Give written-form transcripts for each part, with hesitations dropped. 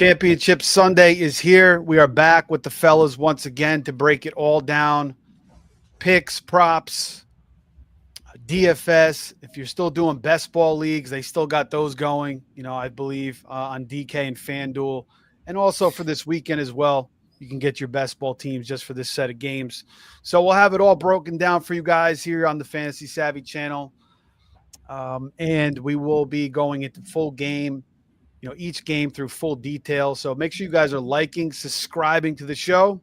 Championship Sunday is here. We are back with the fellas once again to break it all down. Picks, props, DFS. If you're still doing best ball leagues, they still got those going, I believe, on DK and FanDuel. And also for this weekend as well, you can get your best ball teams just for this set of games. So we'll have it all broken down for you guys here on the Fantasy Savvy channel. And we will be going into full game, each game through full detail. So make sure you guys are liking, subscribing to the show,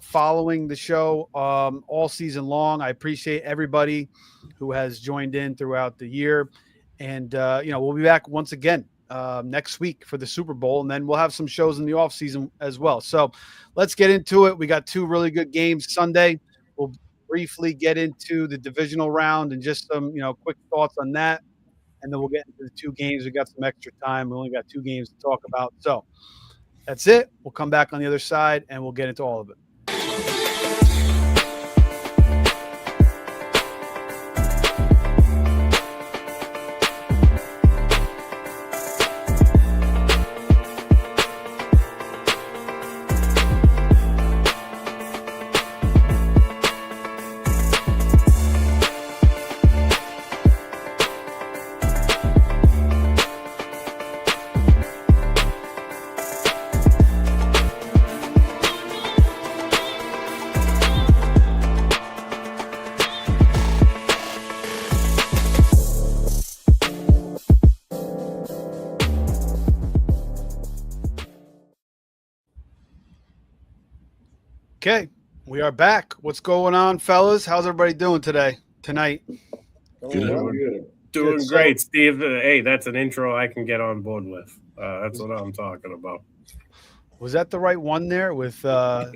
following the show all season long. I appreciate everybody who has joined in throughout the year. And, we'll be back once again next week for the Super Bowl. And then we'll have some shows in the off season as well. So let's get into it. We got two really good games Sunday. We'll briefly get into the divisional round and just some, quick thoughts on that. And then we'll get into the two games. We got some extra time. We only got two games to talk about. So that's it. We'll come back on the other side and we'll get into all of it. Okay, we are back. What's going on, fellas? How's everybody doing tonight? Doing great, Steve. Hey, that's an intro I can get on board with. That's what I'm talking about. Was that the right one there? With did I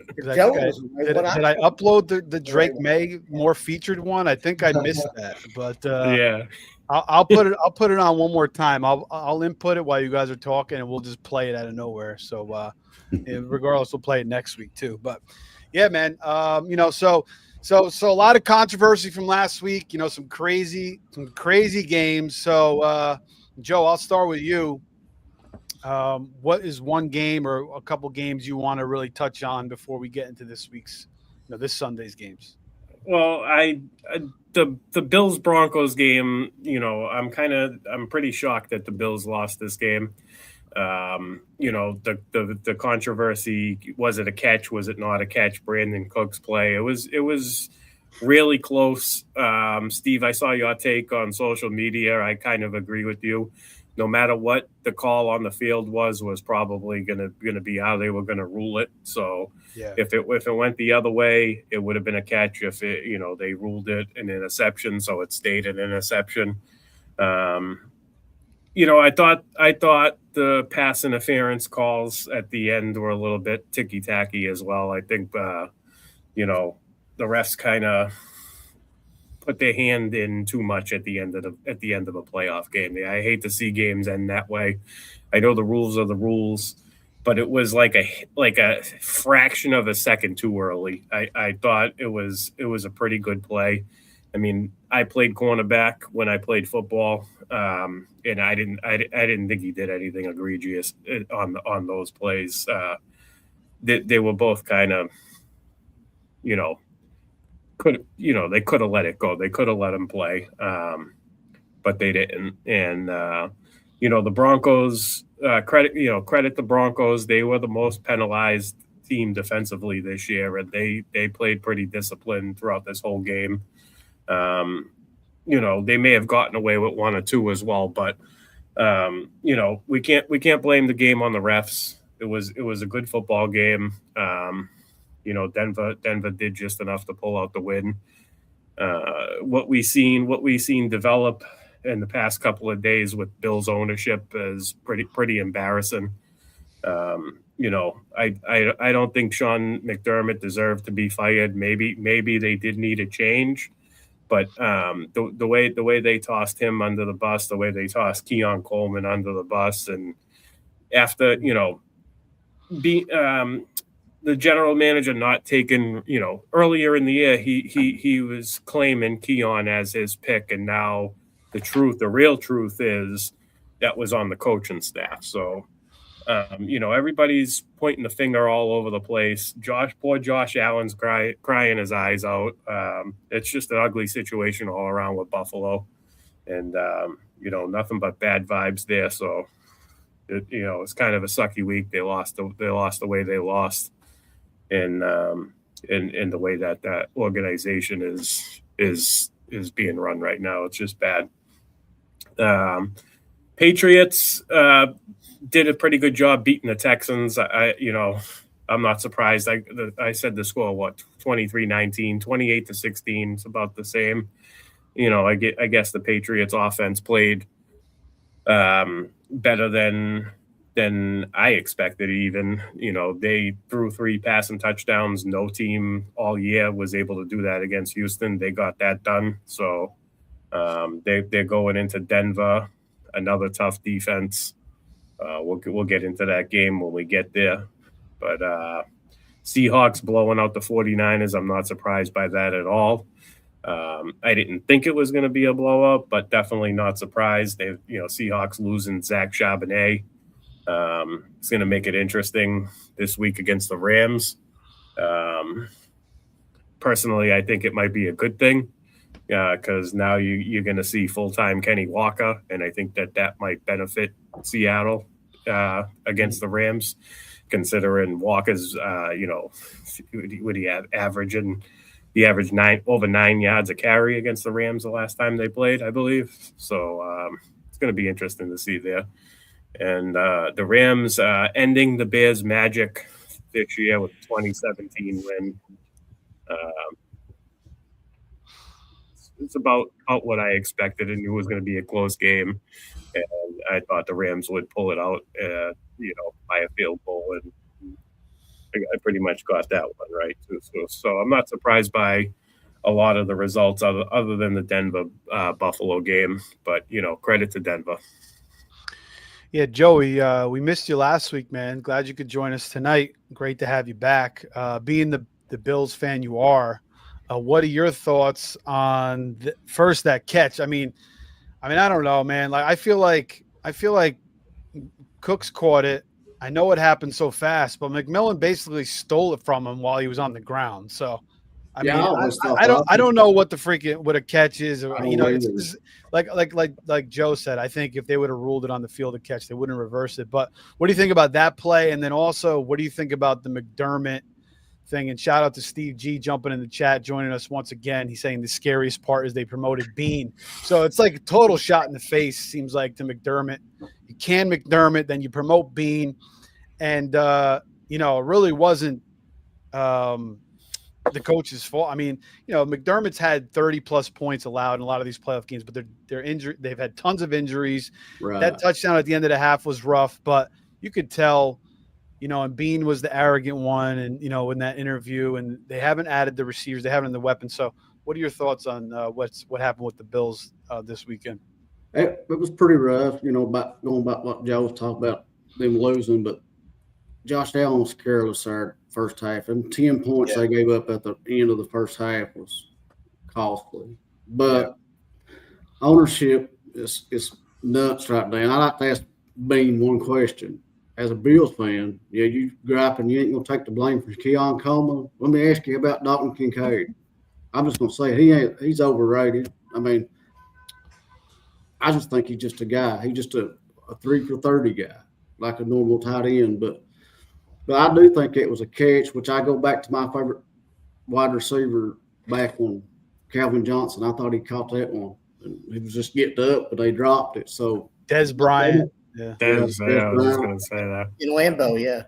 upload the Drake May more featured one? I think I missed that, but yeah, I'll put it on one more time. I'll input it while you guys are talking, and we'll just play it out of nowhere. So regardless, we'll play it next week too. But yeah, man. So a lot of controversy from last week. Some crazy games. So Joe, I'll start with you. What is one game or a couple games you want to really touch on before we get into this week's, this Sunday's games? Well, the Bills Broncos game, I'm pretty shocked that the Bills lost this game. The controversy, was it a catch? Was it not a catch? Brandon Cook's play. It was really close. Steve, I saw your take on social media. I kind of agree with you. No matter what the call on the field was probably gonna be how they were gonna rule it. So yeah. If it went the other way, it would have been a catch. If they ruled it an interception, so it stayed an interception. I thought the pass interference calls at the end were a little bit ticky-tacky as well. I think the refs kind of put their hand in too much at the end of a playoff game. I hate to see games end that way. I know the rules are the rules, but it was like a fraction of a second too early. I thought it was a pretty good play. I mean, I played cornerback when I played football, and I didn't think he did anything egregious on those plays. They were both kind of, they could have let it go. They could have let him play, but they didn't. And the Broncos, credit the Broncos. They were the most penalized team defensively this year, and they played pretty disciplined throughout this whole game. They may have gotten away with one or two as well, but we can't blame the game on the refs. It was a good football game. Denver did just enough to pull out the win. What we seen develop in the past couple of days with Bills ownership is pretty embarrassing. I don't think Sean McDermott deserved to be fired. Maybe they did need a change. But the way they tossed him under the bus, the way they tossed Keon Coleman under the bus, and after the general manager not taking, earlier in the year he was claiming Keon as his pick, and now the real truth is that was on the coaching staff. So Everybody's pointing the finger all over the place. Poor Josh Allen's crying his eyes out. It's just an ugly situation all around with Buffalo, and nothing but bad vibes there. So, it's kind of a sucky week. They lost the way they lost, and the way that organization is being run right now. It's just bad. Patriots did a pretty good job beating the Texans. I'm not surprised. I said the score, 23-19, 28-16. It's about the same. I guess the Patriots offense played better than I expected even. They threw 3 passing touchdowns. No team all year was able to do that against Houston. They got that done. So they're going into Denver, another tough defense. We'll get into that game when we get there. But Seahawks blowing out the 49ers, I'm not surprised by that at all. I didn't think it was going to be a blowout, but definitely not surprised. Seahawks losing Zach Charbonnet. It's going to make it interesting this week against the Rams. Personally, I think it might be a good thing because now you're going to see full-time Kenny Walker, and I think that might benefit Seattle against the Rams, considering Walker's, what he had averaging. He averaged over 9 yards a carry against the Rams the last time they played, I believe. So it's going to be interesting to see there. And the Rams ending the Bears' magic this year with a 2017 win. It's about what I expected and knew it was going to be a close game. And I thought the Rams would pull it out, by a field goal. And I pretty much got that one right too. So I'm not surprised by a lot of the results other than the Denver Buffalo game. But credit to Denver. Yeah, Joey, we missed you last week, man. Glad you could join us tonight. Great to have you back. Being the Bills fan you are, what are your thoughts on first that catch? I mean, I don't know, man. Like I feel like Cooks caught it. I know it happened so fast, but McMillan basically stole it from him while he was on the ground. So, I don't know what a catch is. It's like Joe said. I think if they would have ruled it on the field a catch, they wouldn't reverse it. But what do you think about that play? And then also, what do you think about the McDermott thing? And shout out to Steve G jumping in the chat, joining us once again. He's saying the scariest part is they promoted Bean. So it's like a total shot in the face, seems like, to McDermott. You can McDermott, then you promote Bean. And, it really wasn't the coach's fault. I mean, McDermott's had 30-plus points allowed in a lot of these playoff games, but they're injured. They've had tons of injuries. Right. That touchdown at the end of the half was rough, but you could tell, and Bean was the arrogant one and, in that interview, and they haven't added the receivers. They haven't the weapons. So what are your thoughts on what happened with the Bills this weekend? It was pretty rough, about what Joe was talking about, them losing, but Josh Allen was careless there first half, and 10 points they gave up at the end of the first half was costly. But ownership is nuts right now. I like to ask Bean one question. As a Bills fan, you grew up and you ain't going to take the blame for Keon Coleman. Let me ask you about Dalton Kincaid. I'm just going to say he's overrated. I mean, I just think he's just a guy. He's just a 3-for-30 guy, like a normal tight end. But I do think it was a catch, which I go back to my favorite wide receiver back when Calvin Johnson. I thought he caught that one. And he was just getting up, but they dropped it. So Des Bryant. Yeah. I was going to say that. In Lambeau, yeah.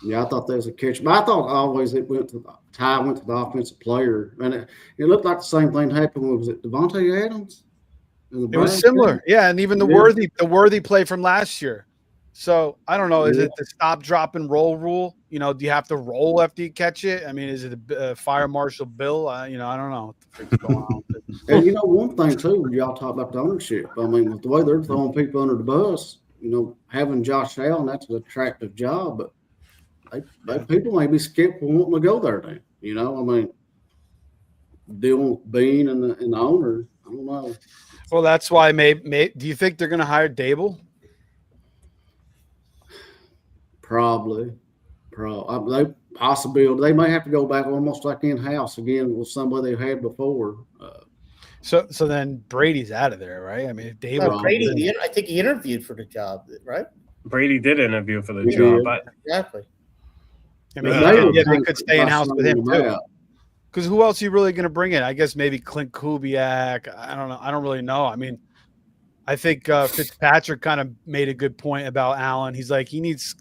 Yeah, I thought that was a catch. But I thought always it went to the offensive player. And it looked like the same thing happened. Was it Devontae Adams? It was similar. Yeah, and even the Worthy play from last year. So I don't know. Is it the stop, drop, and roll rule? Do you have to roll after you catch it? I mean, is it a fire marshal bill? I don't know what the freak's going on. And one thing too, when y'all talk about the ownership, I mean, with the way they're throwing people under the bus, having Josh Allen, that's an attractive job, but people may be skeptical wanting to go there now. I mean, dealing with Bean and the owner, I don't know. Well, that's why. Do you think they're going to hire Dable? Probably. They possibility they may have to go back almost like in house again with somebody they've had before. So then Brady's out of there, right? I mean, if Dable, Well, Brady, I think he interviewed for the job, right? Brady did interview for the He job, did. but Exactly. I mean, They they could stay in house with him too. out. Because who else are you really going to bring in? I guess maybe Clint Kubiak. I don't know. I don't really know. I mean, I think Fitzpatrick kind of made a good point about Allen. He's like he needs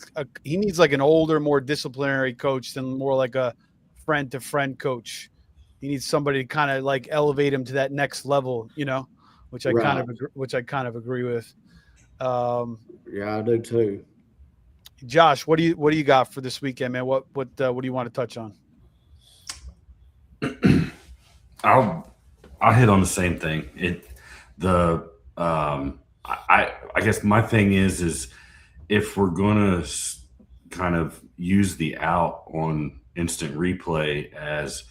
like an older, more disciplinary coach than more like a friend to friend coach. He needs somebody to kind of like elevate him to that next level, which I kind of agree with. Yeah, I do too. Josh, what do you got for this weekend, man? What do you want to touch on? I'll hit on the same thing. I guess my thing is if we're going to kind of use the out on instant replay as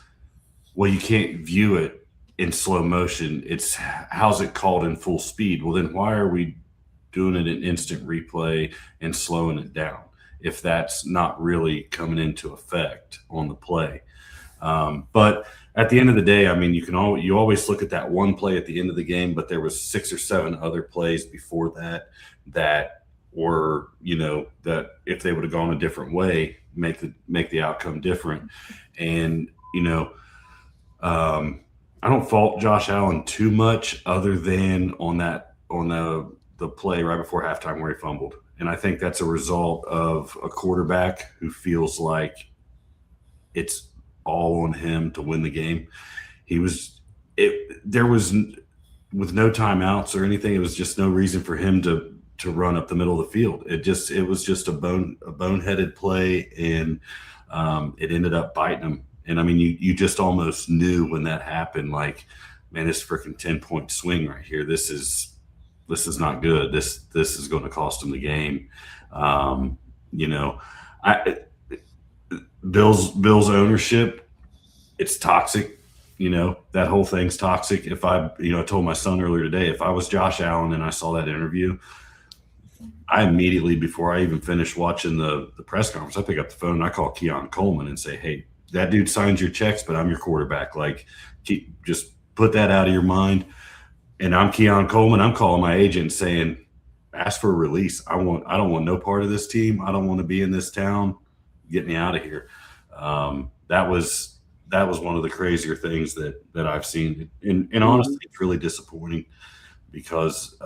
well, you can't view it in slow motion. It's how's it called in full speed? Well, then why are we doing it in instant replay and slowing it down if that's not really coming into effect on the play? But at the end of the day, I mean, you always look at that one play at the end of the game, but there was 6 or 7 other plays before that were, that if they would have gone a different way, make the outcome different. And, I don't fault Josh Allen too much other than on the play right before halftime where he fumbled. And I think that's a result of a quarterback who feels like it's all on him to win the game. There was with no timeouts or anything. It was just no reason for him to run up the middle of the field. It was just a boneheaded play, and it ended up biting him. And I mean, you just almost knew when that happened, like, man, this freaking 10-point swing right here. This is not good. This is going to cost him the game. Bill's ownership, it's toxic. That whole thing's toxic. If I told my son earlier today, if I was Josh Allen and I saw that interview, I immediately, before I even finished watching the press conference, I pick up the phone and I call Keon Coleman and say, hey, that dude signs your checks, but I'm your quarterback. Like, just put that out of your mind. And I'm Keon Coleman. I'm calling my agent saying, ask for a release. I don't want no part of this team. I don't want to be in this town. Get me out of here. That was one of the crazier things that I've seen. And honestly, it's really disappointing because,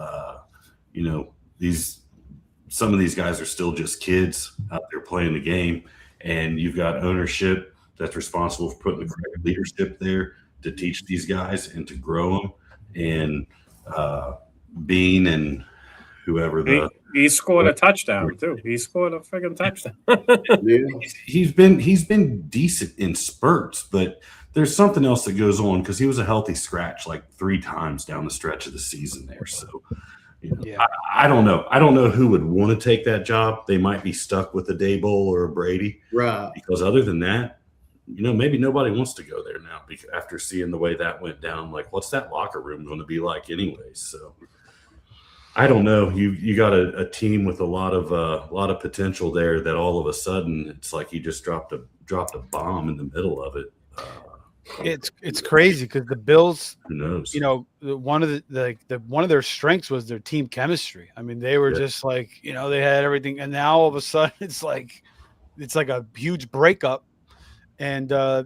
some of these guys are still just kids out there playing the game, and you've got ownership that's responsible for putting the correct leadership there to teach these guys and to grow them. And Bean and whoever he scored a touchdown too. He scored a freaking touchdown. He's been decent in spurts, but there's something else that goes on because he was a healthy scratch like 3 times down the stretch of the season there. So I don't know. I don't know who would want to take that job. They might be stuck with a Daboll or a Brady, right? Because other than that, maybe nobody wants to go there now after seeing the way that went down. Like, what's that locker room going to be like anyways? So I don't know. You got a team with a lot of potential there that all of a sudden it's like you just dropped a bomb in the middle of it. It's crazy because the Bills, who knows? One of their strengths was their team chemistry. I mean, they were just like, they had everything, and now all of a sudden it's like a huge breakup. And I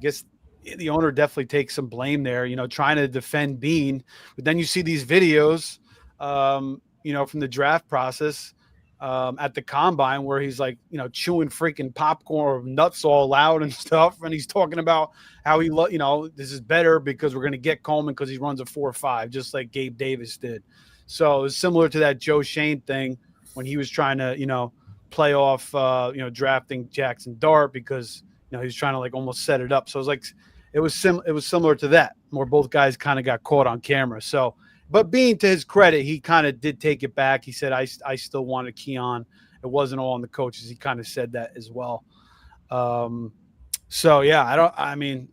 guess the owner definitely takes some blame there, trying to defend Bean. But then you see these videos, from the draft process at the combine where he's like, chewing freaking popcorn or nuts all loud and stuff. And he's talking about how this is better because we're going to get Coleman because he runs a 4.5, just like Gabe Davis did. So it's similar to that Joe Shane thing when he was trying to, play off, drafting Jackson Dart because – he was trying to like almost set it up. So it was similar to that, where both guys kind of got caught on camera. So, but Bean, to his credit, he kind of did take it back. He said, I still wanted Keon. It wasn't all on the coaches. He kind of said that as well. So yeah,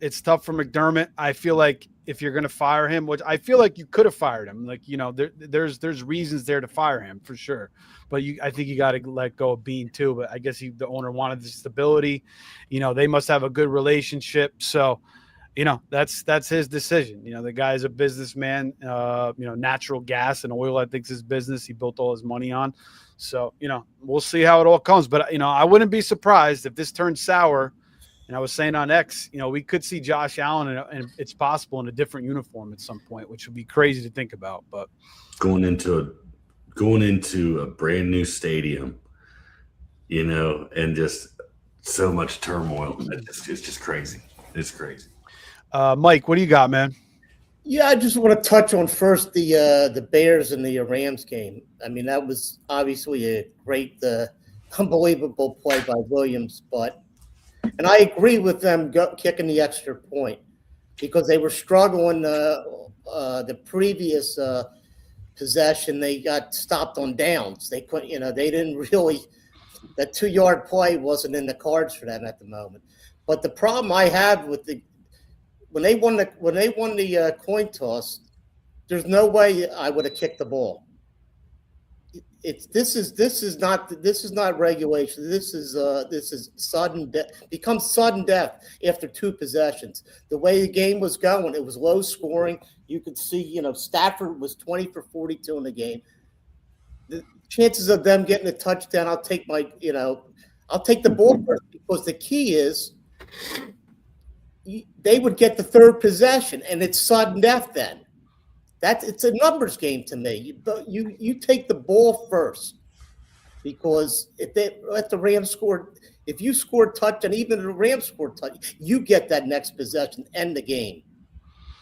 it's tough for McDermott. I feel like if you're going to fire him, which I feel like you could have fired him. Like, you know, there's reasons there to fire him for sure. But I think you got to let go of Bean too. But I guess the owner wanted the stability. You know, they must have a good relationship. So, you know, that's his decision. You know, the guy's a businessman. You know, natural gas and oil, I think, is his business. He built all his money on. So, you know, we'll see how it all comes. But, you know, I wouldn't be surprised if this turns sour. And I was saying on X, you know, we could see Josh Allen, and it's possible in a different uniform at some point, which would be crazy to think about. But going into a brand new stadium, you know, and just so much turmoil. It's just crazy. It's crazy. Mike, what do you got, man? Yeah, I just want to touch on first the Bears and the Rams game. I mean, that was obviously a great, unbelievable play by Williams, and I agree with them kicking the extra point because they were struggling the previous possession. They got stopped on downs. They couldn't, you know, they didn't really. That 2-yard play wasn't in the cards for them at the moment. But the problem I have with when they won the coin toss, there's no way I would have kicked the ball. This is not regulation. This is sudden death. Becomes sudden death after 2 possessions. The way the game was going, it was low scoring. You could see, you know, Stafford was 20 for 42 in the game. The chances of them getting a touchdown, I'll take the ball first, because the key is they would get the 3rd possession, and it's sudden death then. It's a numbers game to me. You take the ball first, because if they let the Rams score, if you score a touchdown, even if the Rams score a touchdown, you get that next possession, end the game.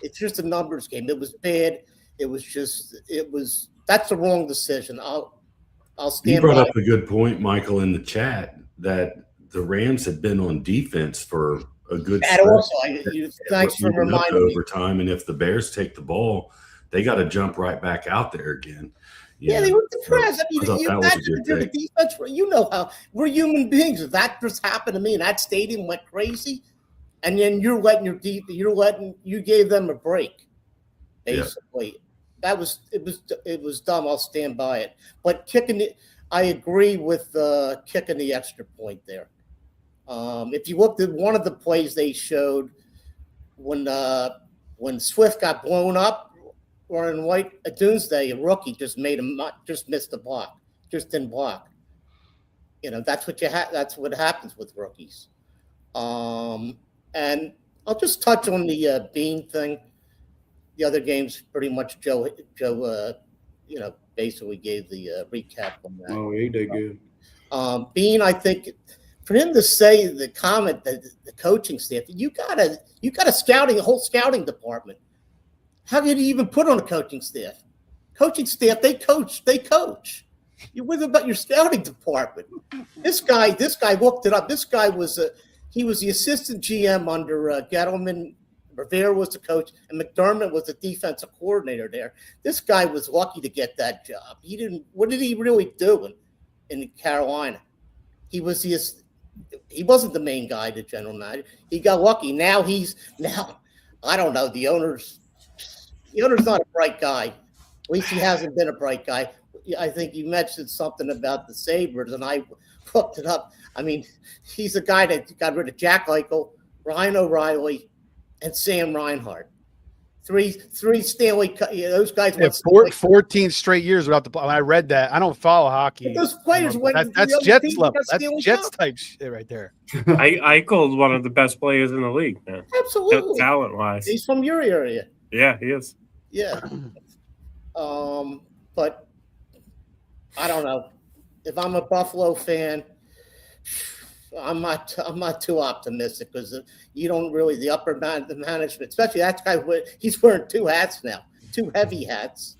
It's just a numbers game. It was bad. That's the wrong decision. I'll stand. You brought up a good point, Michael, in the chat, that the Rams had been on defense for a good stretch. Also, thanks for reminding me. Overtime, and if the Bears take the ball, they got to jump right back out there again. Yeah, they were depressed. So, you imagine the defense. You know how we're human beings. If that just happened to me and that stadium went crazy, and then you gave them a break, basically. Yeah. It was dumb. I'll stand by it. But I agree with kicking the extra point there. If you looked at one of the plays they showed when Swift got blown up, or in White at Doomsday, a rookie just missed the block, just didn't block. You know, that's what happens with rookies. And I'll just touch on the Bean thing. The other games, pretty much Joe, basically gave the recap on that. Oh, he did good. Bean, I think, for him to say the comment that the coaching staff, you got a whole scouting department. How could he even put on a coaching staff? Coaching staff, they coach. You worry about your scouting department. This guy looked it up. This guy was he was the assistant GM under Gettleman. Rivera was the coach, and McDermott was the defensive coordinator there. This guy was lucky to get that job. What did he really do in Carolina? He wasn't the main guy, the general manager. He got lucky. Now I don't know. The owner's not a bright guy. At least he hasn't been a bright guy. I think you mentioned something about the Sabres, and I looked it up. I mean, he's a guy that got rid of Jack Eichel, Ryan O'Reilly, and Sam Reinhart. Three Stanley Cup. Those guys went 14 straight years without the. When I read that, I don't follow hocky. But those players went. That's Jets level. That's Jets type shit right there. Eichel's one of the best players in the league, man. Absolutely, talent wise. He's from your area. Yeah, he is. Yeah. But I don't know. If I'm a Buffalo fan, I'm not too optimistic, because you don't really the management, especially that guy. He's wearing 2 hats now, 2 heavy hats.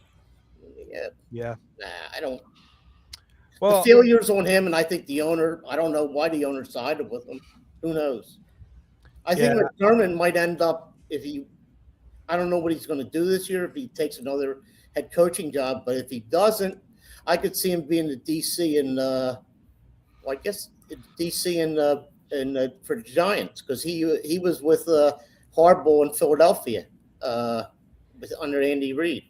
Yeah. Nah, I don't. Well, the failure's on him, and I think the owner. I don't know why the owner sided with him. Who knows? I think McDermott might end up if he. I don't know what he's going to do this year if he takes another head coaching job, but if he doesn't, I could see him being the DC I guess DC for the Giants, because he was with Harbaugh in Philadelphia under Andy Reid.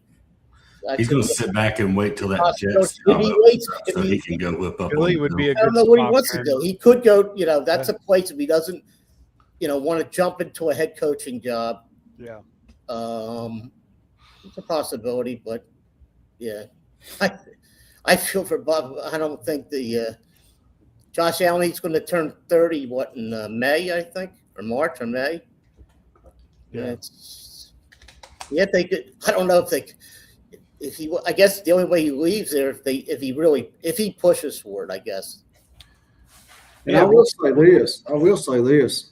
He's going to sit back and wait till that Jets so he can go whip up. Philly would be a I don't good know what he spot wants for to him. do. He could go, that's a place if he doesn't, want to jump into a head coaching job. Yeah. It's a possibility, but yeah. I feel for Bob. I don't think Josh Allen, he's going to turn 30, in May, I think, or March or May. Yeah. They could. I don't know I guess the only way he leaves there if he pushes for it, I guess. And I will say this.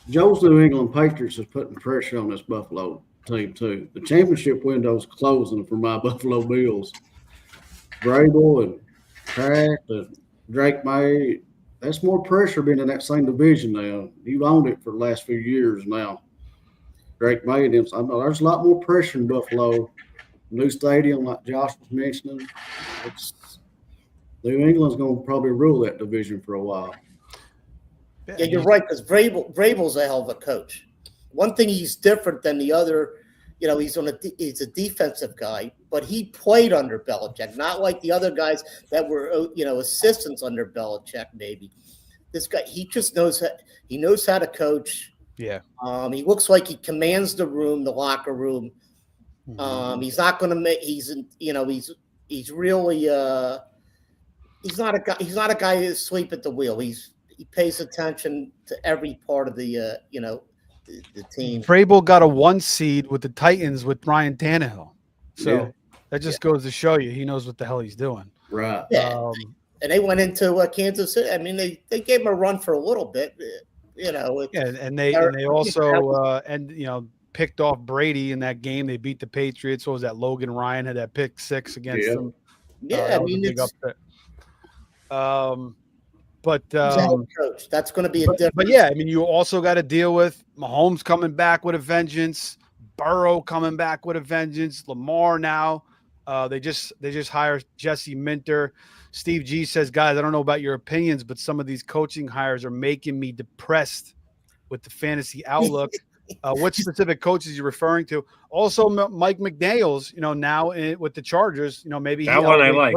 Joe's New England Patriots is putting pressure on this Buffalo team too. The championship window is closing for my Buffalo Bills. Vrabel and Kraft and Drake May. That's more pressure being in that same division now. You've owned it for the last few years now. Drake May and them. I know there's a lot more pressure in Buffalo. New stadium, like Josh was mentioning. New England's going to probably rule that division for a while. Yeah, you're right, because Vrabel's a hell of a coach. One thing he's different than the other, he's a defensive guy, but he played under Belichick, not like the other guys that were, assistants under Belichick. Maybe this guy, he just knows how to coach. Yeah. He looks like he commands the locker room. He's not going to make. He's really. He's not a guy who's asleep at the wheel. He pays attention to every part of the team. Vrabel got a 1 seed with the Titans with Ryan Tannehill, so that just goes to show you he knows what the hell he's doing. Right. Yeah. And they went into Kansas City. I mean, they gave him a run for a little bit. And they also picked off Brady in that game. They beat the Patriots. What was that? Logan Ryan had that pick 6 against them. Yeah, I mean, it's coach. That's going to be a difference. But yeah, I mean, you also got to deal with Mahomes coming back with a vengeance, Burrow coming back with a vengeance, Lamar now. They just hired Jesse Minter. Steve G says, guys, I don't know about your opinions, but some of these coaching hires are making me depressed with the fantasy outlook. What specific coaches you're referring to? Also, Mike McDaniels, now with the Chargers, maybe that one I like.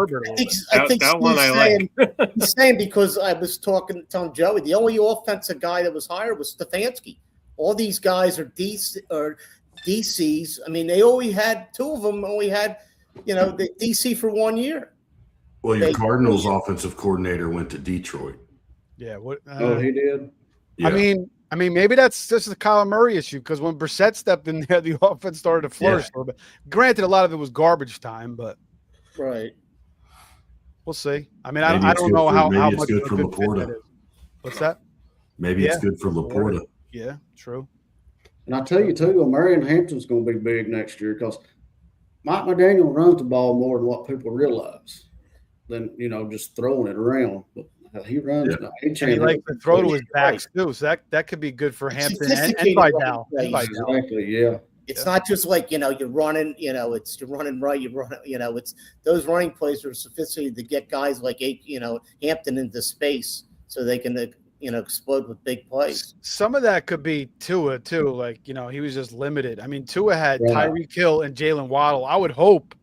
I think that one I like. He's saying because I was telling Joey, the only offensive guy that was hired was Stefanski. All these guys are DCs. I mean, they only had 2 of them. Only had the DC for 1 year. Well, your Cardinals offensive coordinator went to Detroit. Yeah. What? He did. Yeah. I mean, maybe that's just the Kyler Murray issue because when Brissett stepped in there, the offense started to flourish a little bit. Granted, a lot of it was garbage time, but right. We'll see. I mean, I don't know how much good for good Laporta. fit that is. What's that? Maybe it's good for Laporta. Yeah, true. And I tell you too, Marion Hampton's going to be big next year because Mike McDaniel runs the ball more than what people realize than just throwing it around. But he runs. Yeah. He likes to throw to his backs too, so that could be good for Hampton and Vidal. Exactly. Yeah. It's not just like you're running. It's you're running right. You run. It's those running plays are sophisticated to get guys like Hampton into space so they can explode with big plays. Some of that could be Tua too. Like he was just limited. I mean, Tua had Tyreek Hill and Jalen Waddle. I would hope.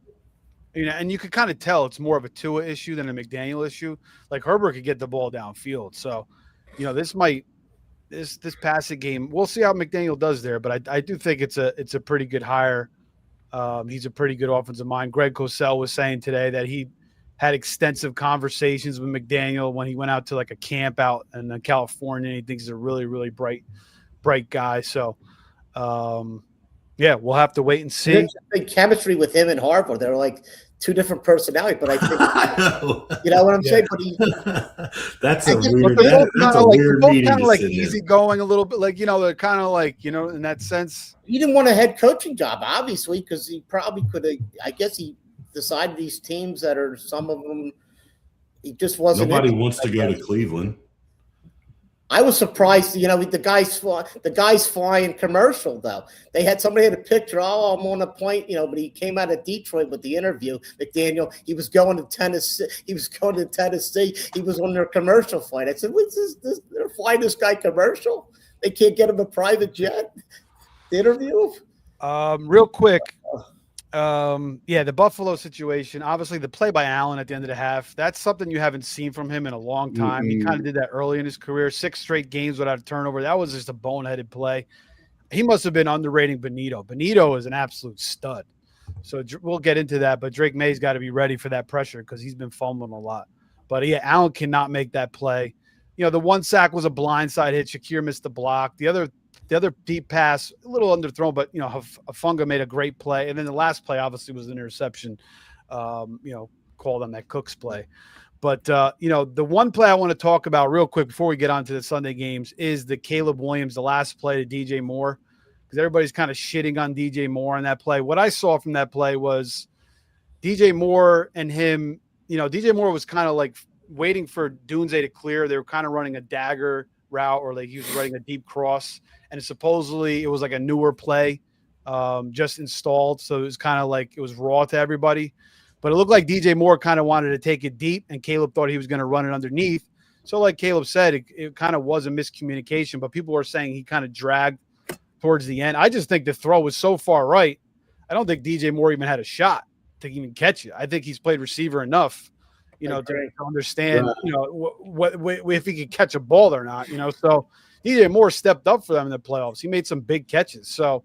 And you could kind of tell it's more of a Tua issue than a McDaniel issue. Like Herbert could get the ball downfield. So, this passing game, we'll see how McDaniel does there. But I do think it's a pretty good hire. He's a pretty good offensive mind. Greg Cosell was saying today that he had extensive conversations with McDaniel when he went out to like a camp out in California. He thinks he's a really, really bright guy. So, yeah, we'll have to wait and see. There's a big chemistry with him and Harbaugh. They're like 2 different personalities, but I think you know what I'm saying. But that's a weird. That's a weird meeting. Kind of like easygoing a little bit, like they're kind of like in that sense. He didn't want a head coaching job, obviously, because he probably could have. I guess he decided these teams that are some of them. He just wasn't. Nobody wants to go to Cleveland. I was surprised, the guys flying commercial though. Somebody had a picture. Oh, I'm on a plane, but he came out of Detroit with the interview. McDaniel, he was going to Tennessee. He was on their commercial flight. I said, "What's this? They're flying this guy commercial? They can't get him a private jet to interview him?" Real quick. The Buffalo situation, obviously the play by Allen at the end of the half, that's something you haven't seen from him in a long time. He kind of did that early in his career, 6 straight games without a turnover. That was just a boneheaded play. He must have been underrating Benito. Benito is an absolute stud. So we'll get into that, but Drake May's got to be ready for that pressure because he's been fumbling a lot. But yeah, Allen cannot make that play. The one sack was a blindside hit. Shakir missed the block. The other deep pass, a little underthrown, but Hafunga made a great play. And then the last play obviously was an interception, called on that Cooks play. But the one play I want to talk about real quick before we get on to the Sunday games is the Caleb Williams, the last play to DJ Moore, because everybody's kind of shitting on DJ Moore on that play. What I saw from that play was DJ Moore and him, DJ Moore was kind of like waiting for Dunze to clear. They were kind of running a dagger route, or like he was running a deep cross. And supposedly it was like a newer play, just installed. So it was kind of like it was raw to everybody. But it looked like DJ Moore kind of wanted to take it deep, and Caleb thought he was going to run it underneath. So like Caleb said, it kind of was a miscommunication, but people were saying he kind of dragged towards the end. I just think the throw was so far right. I don't think DJ Moore even had a shot to even catch it. I think he's played receiver enough, to understand, what if he could catch a ball or not, So DJ Moore stepped up for them in the playoffs. He made some big catches. So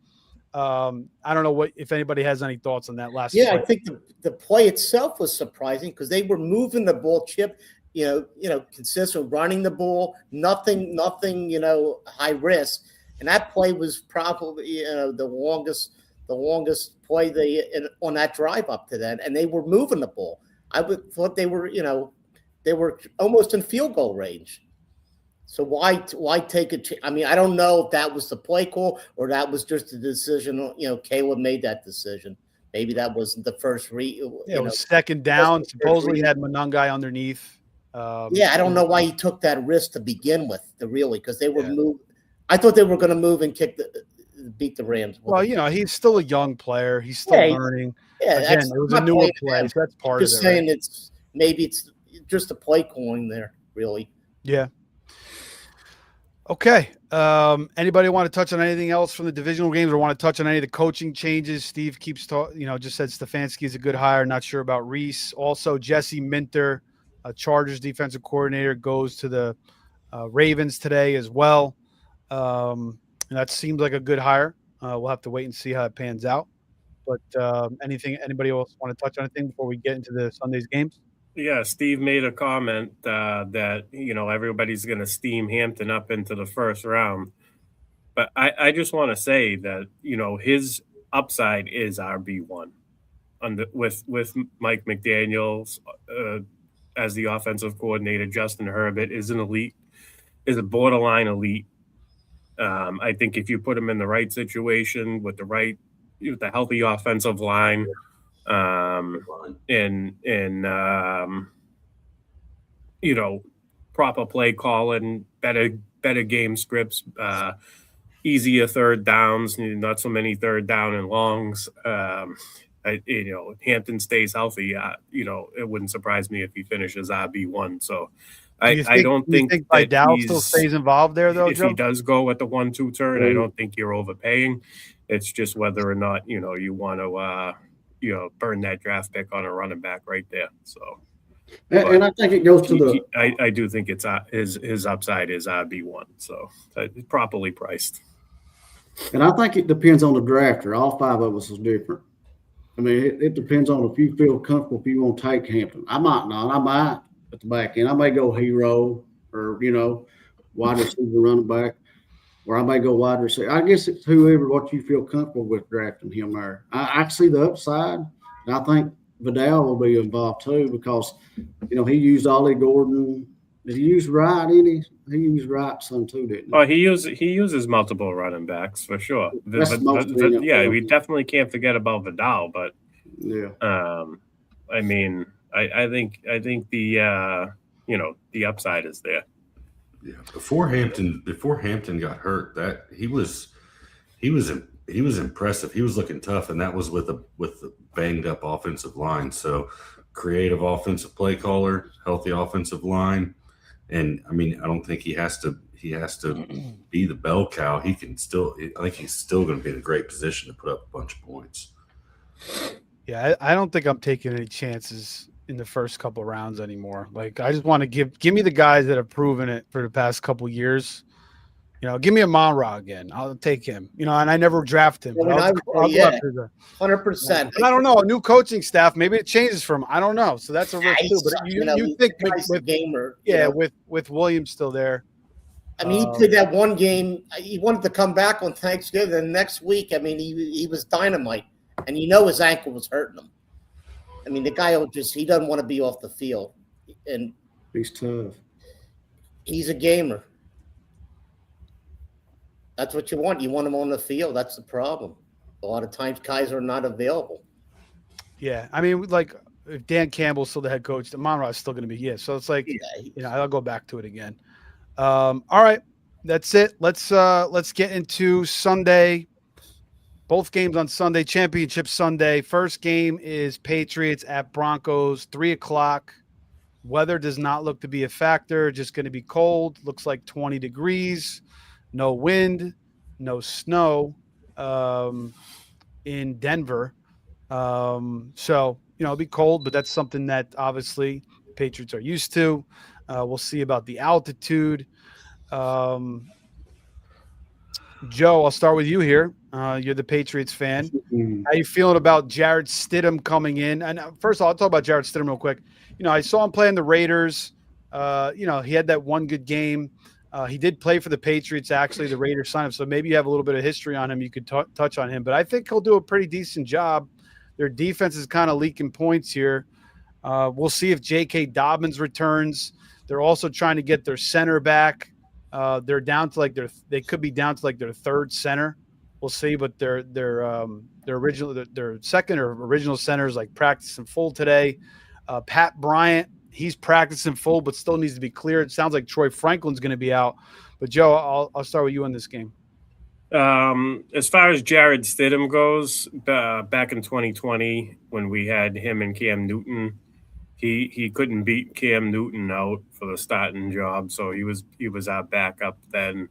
I don't know if anybody has any thoughts on that last play. I think the play itself was surprising because they were moving the ball, Chip, consistent, running the ball, nothing, high risk. And that play was probably, the longest play on that drive up to that. And they were moving the ball. I would thought they were almost in field goal range. So why take it? I mean, I don't know if that was the play call or that was just a decision. Caleb made that decision. Maybe that wasn't the first read. It was second down. Supposedly he had Monangai underneath. I don't know why he took that risk to begin with. Because they were moving. I thought they were going to move and beat the Rams. Well, he's still a young player. He's still learning. Yeah, again, it was a newer play. So that's part of it. Just saying, right? It's just a play calling there, really. Yeah. Okay. Anybody want to touch on anything else from the divisional games, or want to touch on any of the coaching changes? Steve keeps talking. Just said Stefanski is a good hire. Not sure about Reese. Also, Jesse Minter, Chargers defensive coordinator, goes to the Ravens today as well. And that seems like a good hire. We'll have to wait and see how it pans out. But anybody else want to touch on anything before we get into the Sunday's games? Yeah, Steve made a comment that, everybody's going to steam Hampton up into the first round. But I just want to say that, his upside is RB1 with Mike McDaniels as the offensive coordinator. Justin Herbert is a borderline elite. I think if you put him in the right situation with the healthy offensive line, proper play calling, better game scripts, easier third downs, not so many third down and longs. Hampton stays healthy. It wouldn't surprise me if he finishes RB1. So I don't think Vidal still stays involved there, though. If Joe? He does go at the 1-2 turn, I don't think you're overpaying. It's just whether or not you want to burn that draft pick on a running back right there. So, and I think it goes to I do think it's his upside is RB1, so properly priced. And I think it depends on the drafter. All 5 of us is different. I mean, it depends on if you feel comfortable if you want to take Hampton. I might not. I might at the back end. I may go hero or wide receiver, running back. Or I may go wide receiver. I guess it's what you feel comfortable with drafting him there. I see the upside, and I think Vidal will be involved too because, he used Ollie Gordon. Did he use Wright? He used Wright some too, didn't he? Oh, he uses multiple running backs for sure. We definitely can't forget about Vidal. But I think the upside is there. Yeah, before Hampton got hurt, that he was impressive. He was looking tough, and that was with the banged up offensive line. So, creative offensive play caller, healthy offensive line. And I mean, I don't think he has to be the bell cow. He can still, I think he's still going to be in a great position to put up a bunch of points. Yeah, I don't think I'm taking any chances in the first couple rounds anymore. Like, I just want to give me the guys that have proven it for the past couple years. You know, give me a Monra again. I'll take him. You know, and I never draft him. But I'll go after the 100%. I don't know. A new coaching staff, maybe it changes for him. I don't know. So that's a risk too. But you think with gamer, with Williams still there. I mean, he played that one game. He wanted to come back on Thanksgiving. The next week, I mean, he was dynamite, and his ankle was hurting him. I mean, the guy he doesn't want to be off the field, and he's tough. He's a gamer. That's what you want. You want him on the field. That's the problem. A lot of times, guys are not available. Yeah, I mean, like if Dan Campbell's still the head coach, Monra is still going to be So it's like, I'll go back to it again. All right, that's it. Let's get into Sunday. Both games on Sunday, Championship Sunday. First game is Patriots at Broncos, 3:00. Weather does not look to be a factor. Just going to be cold. Looks like 20 degrees. No wind, no snow in Denver. So, it'll be cold, but that's something that obviously Patriots are used to. We'll see about the altitude. Joe, I'll start with you here. You're the Patriots fan. How you feeling about Jarrett Stidham coming in? And first of all, I'll talk about Jarrett Stidham real quick. I saw him playing the Raiders. He had that one good game. He did play for the Patriots, actually, the Raiders signed him. So maybe you have a little bit of history on him. You could touch on him. But I think he'll do a pretty decent job. Their defense is kind of leaking points here. We'll see if J.K. Dobbins returns. They're also trying to get their center back. They're down to they could be down to their third center. We'll see, but their second or original center is practicing full today. Pat Bryant, he's practicing full, but still needs to be cleared. It sounds like Troy Franklin's going to be out. But Joe, I'll start with you on this game. As far as Jarrett Stidham goes, back in 2020 when we had him and Cam Newton, he couldn't beat Cam Newton out for the starting job, so he was our backup then.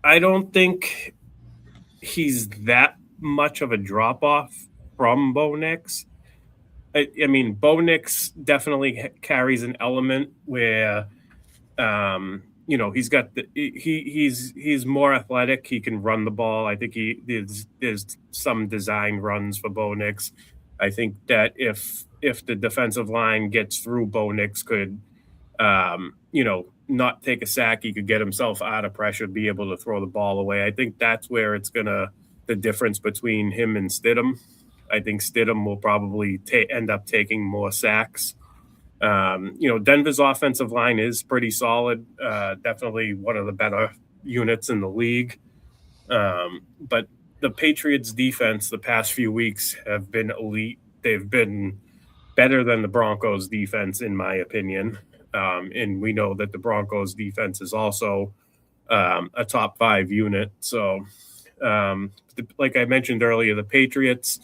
I don't think he's that much of a drop off from Bo Nix. I mean, Bo Nix definitely carries an element where, he's more athletic. He can run the ball. I think there's some design runs for Bo Nix. I think that if the defensive line gets through, Bo Nix could, not take a sack. He could get himself out of pressure, be able to throw the ball away. I think that's where it's the difference between him and Stidham. I think Stidham will probably end up taking more sacks. Denver's offensive line is pretty solid. Definitely one of the better units in the league. But the Patriots defense the past few weeks have been elite. They've been better than the Broncos defense, in my opinion. And we know that the Broncos defense is also a top 5 unit. So, like I mentioned earlier, the Patriots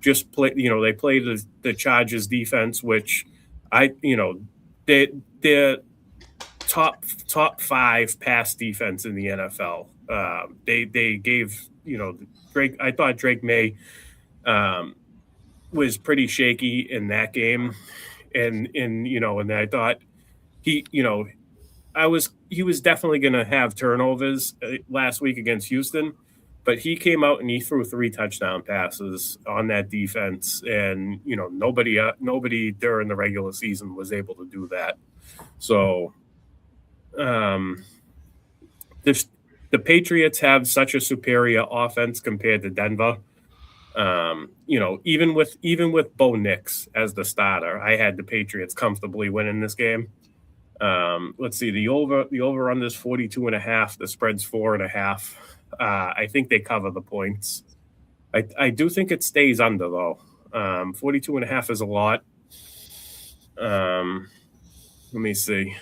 just play, they play the Chargers defense, which they're top 5 pass defense in the NFL. They gave, Drake. I thought Drake May was pretty shaky in that game. And I thought he was definitely going to have turnovers last week against Houston, but he came out and he threw 3 touchdown passes on that defense. And, nobody during the regular season was able to do that. So, the Patriots have such a superior offense compared to Denver. Even with Bo Nix as the starter, I had the Patriots comfortably winning this game. Let's see, the over under is 42.5. The spread's 4.5. I think they cover the points. I do think it stays under though. 42.5 is a lot. Let me see.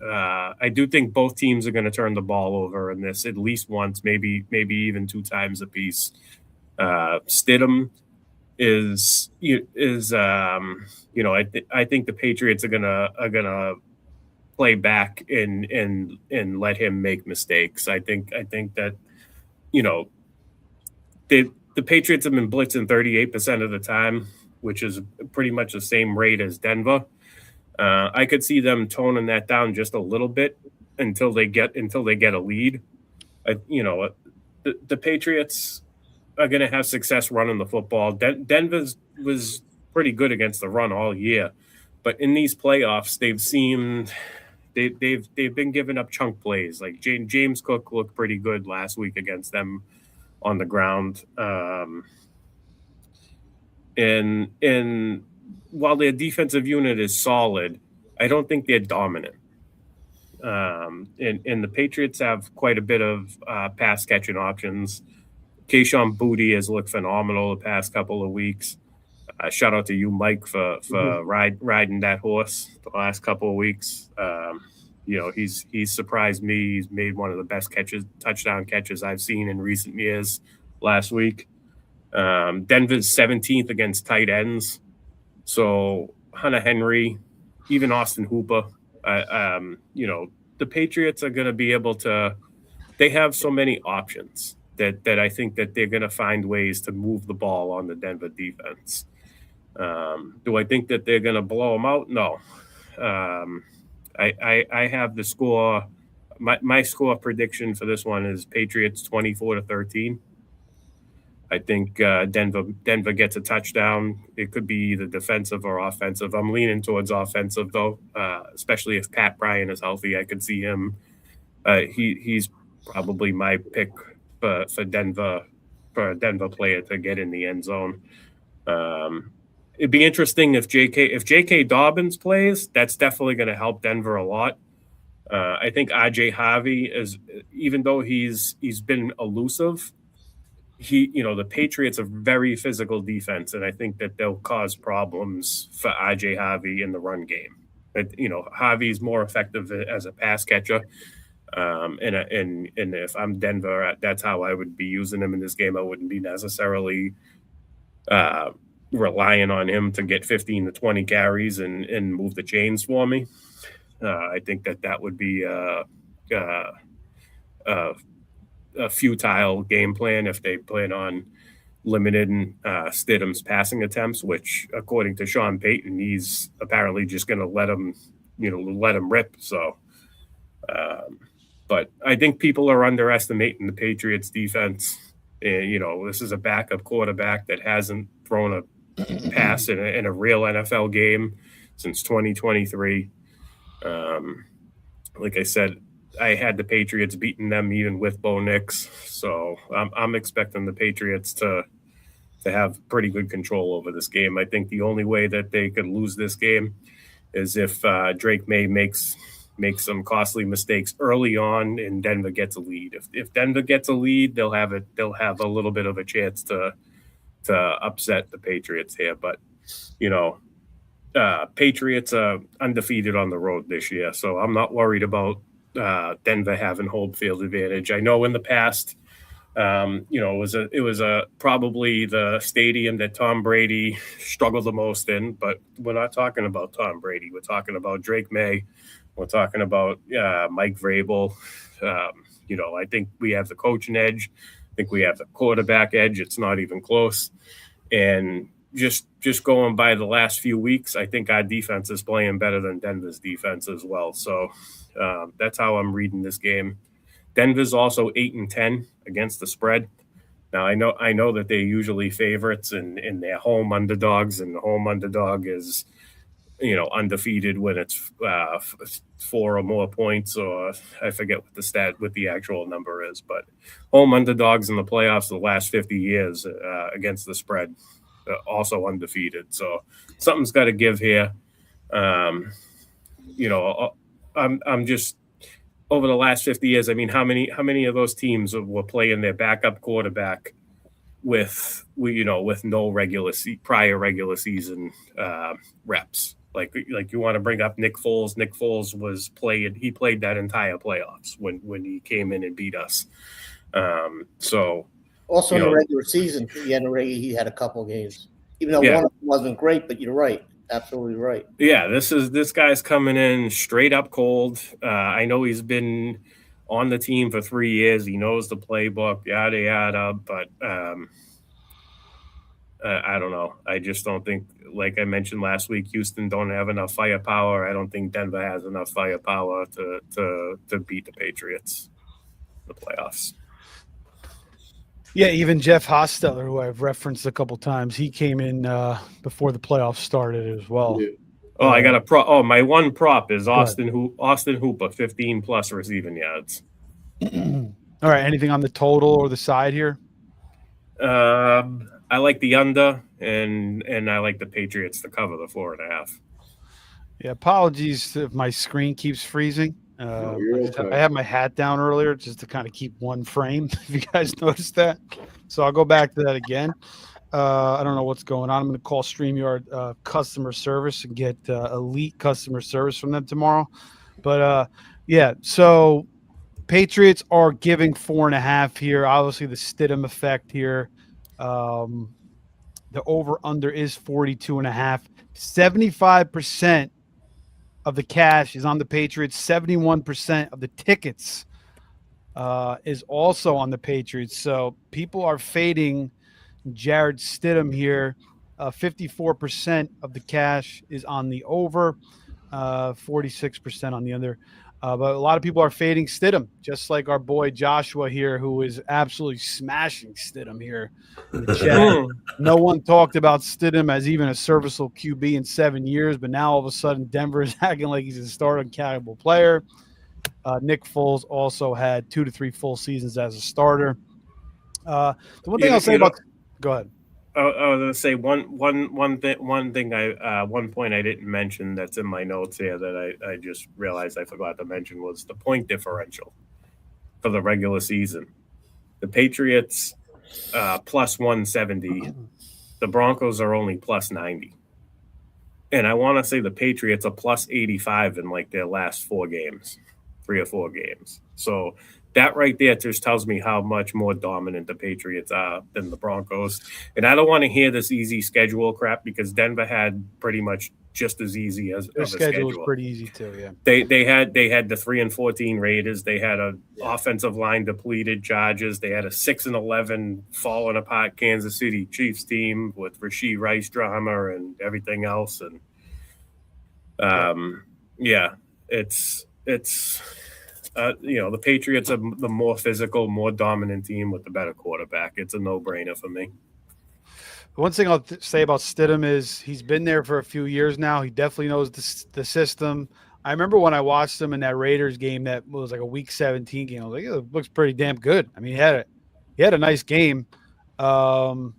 I do think both teams are going to turn the ball over in this at least once, maybe even 2 times apiece. Stidham I think the Patriots are gonna play back and let him make mistakes. I think that the Patriots have been blitzing 38% of the time, which is pretty much the same rate as Denver. I could see them toning that down just a little bit until they get a lead. The Patriots are going to have success running the football. Denver was pretty good against the run all year, but in these playoffs, they've been giving up chunk plays. Like James Cook looked pretty good last week against them on the ground. And while their defensive unit is solid, I don't think they're dominant. And the Patriots have quite a bit of pass catching options. Kayshon Boutte has looked phenomenal the past couple of weeks. Shout out to you, Mike, for riding that horse the last couple of weeks. He's surprised me. He's made one of the best touchdown catches I've seen in recent years last week. Denver's 17th against tight ends. So Hunter Henry, even Austin Hooper, the Patriots are going to be able to – they have so many options that I think that they're going to find ways to move the ball on the Denver defense. Do I think that they're going to blow them out? No. I have the score. My score prediction for this one is Patriots 24-13. I think Denver gets a touchdown. It could be either defensive or offensive. I'm leaning towards offensive, though, especially if Pat Bryant is healthy. I could see him. He's probably my pick for Denver, for a Denver player to get in the end zone. It'd be interesting if J.K. Dobbins plays. That's definitely going to help Denver a lot. I think R.J. Harvey is, even though he's been elusive, the Patriots are very physical defense, and I think that they'll cause problems for R.J. Harvey in the run game. But, Harvey's more effective as a pass catcher. And if I'm Denver, that's how I would be using him in this game. I wouldn't be necessarily relying on him to get 15 to 20 carries and move the chains for me. I think that would be a futile game plan if they plan on limiting Stidham's passing attempts, which, according to Sean Payton, he's apparently just going to let him rip. So, but I think people are underestimating the Patriots defense. And, this is a backup quarterback that hasn't thrown a pass in a real NFL game since 2023. Like I said, I had the Patriots beating them even with Bo Nix. So I'm expecting the Patriots to have pretty good control over this game. I think the only way that they could lose this game is if Drake May makes some costly mistakes early on and Denver gets a lead. If Denver gets a lead, they'll have a little bit of a chance to upset the Patriots here. But, Patriots are undefeated on the road this year, so I'm not worried about Denver having home field advantage. I know in the past, it was probably the stadium that Tom Brady struggled the most in, but we're not talking about Tom Brady. We're talking about Drake May. We're talking about Mike Vrabel. I think we have the coaching edge. I think we have the quarterback edge. It's not even close. And just going by the last few weeks, I think our defense is playing better than Denver's defense as well. So that's how I'm reading this game. Denver's also 8-10 against the spread. Now I know that they're usually favorites and they're home underdogs, and the home underdog is undefeated when it's 4 or more points, or I forget what the actual number is, but home underdogs in the playoffs the last 50 years against the spread, also undefeated. So something's got to give here. I'm just, over the last 50 years, I mean, how many of those teams were playing their backup quarterback with no prior regular season reps? Like you want to bring up Nick Foles. Nick Foles he played that entire playoffs when he came in and beat us. So also in the regular season, he had a couple games. even though one of them wasn't great. But you're right, absolutely right. Yeah, this guy's coming in straight up cold. I know he's been on the team for 3 years. He knows the playbook, yada yada. But I don't know. I just don't think, like I mentioned last week, Houston don't have enough firepower. I don't think Denver has enough firepower to beat the Patriots in the playoffs. Yeah, even Jeff Hostetler, who I've referenced a couple times, he came in before the playoffs started as well. Yeah. Oh, I got a prop. Oh, my one prop is Austin Hooper, 15 plus receiving yards. All right. Anything on the total or the side here? I like the under, and I like the Patriots to cover the 4.5. Yeah, apologies if my screen keeps freezing. Okay. I had my hat down earlier just to kind of keep one frame, if you guys noticed that. So I'll go back to that again. I don't know what's going on. I'm going to call StreamYard customer service and get elite customer service from them tomorrow. But, yeah, so Patriots are giving 4.5 here. Obviously, the Stidham effect here. The over-under is 42.5. 75% of the cash is on the Patriots. 71% of the tickets is also on the Patriots. So people are fading Jared Stidham here. 54% of the cash is on the over, 46% on the under. But a lot of people are fading Stidham, just like our boy Joshua here, who is absolutely smashing Stidham here in the chat. No one talked about Stidham as even a serviceable QB in 7 years, but now all of a sudden Denver is acting like he's a starting caliber player. Nick Foles also had 2 to 3 full seasons as a starter. The one thing I'll say about – go ahead. I was going to say one thing one point I didn't mention that's in my notes here that I just realized I forgot to mention was the point differential for the regular season. The Patriots plus 170. The Broncos are only plus 90. And I want to say the Patriots are plus 85 in like their last 3 or 4 games. So that right there just tells me how much more dominant the Patriots are than the Broncos. And I don't want to hear this easy schedule crap because Denver had pretty much just as easy as their schedule was pretty easy too. Yeah, they had the 3-14 Raiders. They had a offensive line depleted Chargers. They had a 6-11 falling apart Kansas City Chiefs team with Rashee Rice drama and everything else. And it's. The Patriots are the more physical, more dominant team with the better quarterback. It's a no-brainer for me. One thing I'll say about Stidham is he's been there for a few years now. He definitely knows the system. I remember when I watched him in that Raiders game that was like a Week 17 game. I was like, it looks pretty damn good. I mean, he had a nice game, but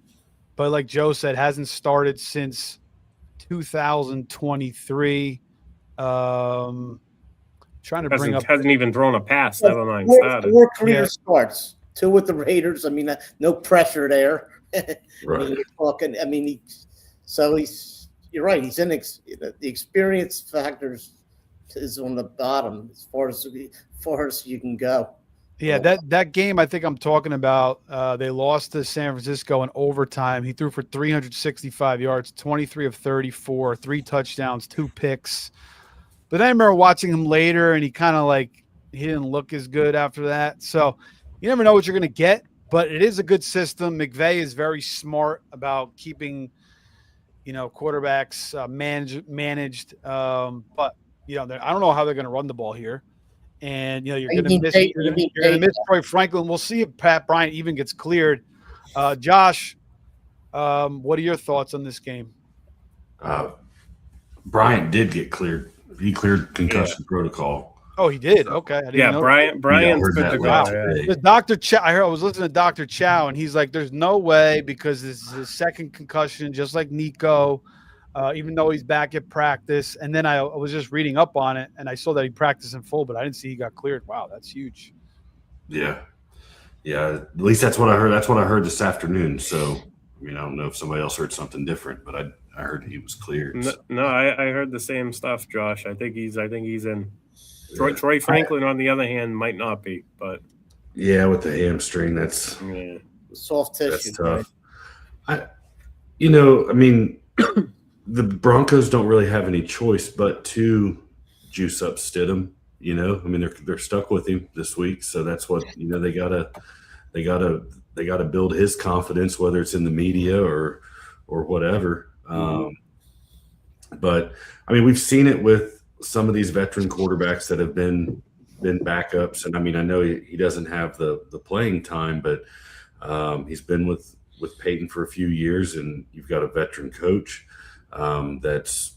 like Joe said, hasn't started since 2023. Trying to hasn't even thrown a pass. Never mind. Four career starts, 2 with the Raiders. I mean, no pressure there. Right. You're right. He's in the experience factors is on the bottom as far as you can go. Yeah, that game I think I'm talking about. They lost to San Francisco in overtime. He threw for 365 yards, 23 of 34, 3 touchdowns, 2 picks. But I remember watching him later, and he kind of he didn't look as good after that. So you never know what you're going to get, but it is a good system. McVay is very smart about keeping, quarterbacks managed. But I don't know how they're going to run the ball here, and you're going to miss Troy Franklin. We'll see if Pat Bryant even gets cleared. Josh, what are your thoughts on this game? Bryant did get cleared. He cleared concussion protocol. Oh, he did. Okay. Brian's good to go. Dr. Chow. I was listening to Dr. Chow, and he's like, "There's no way because this is his second concussion, just like Nico. Even though he's back at practice." And then I was just reading up on it, and I saw that he practiced in full, but I didn't see he got cleared. Wow, that's huge. Yeah. At least that's what I heard. That's what I heard this afternoon. So, I don't know if somebody else heard something different, but I heard he was cleared. So. No, I heard the same stuff, Josh. I think he's in. Yeah. Troy Franklin, on the other hand, might not be, but with the hamstring, that's soft tissue. That's tough. You know, I mean, the Broncos don't really have any choice but to juice up Stidham. You know, I mean, they're stuck with him this week, so that's what they gotta build his confidence, whether it's in the media or whatever. But I mean, we've seen it with some of these veteran quarterbacks that have been backups, and I mean, I know he doesn't have the playing time, but he's been with Peyton for a few years, and you've got a veteran coach that's,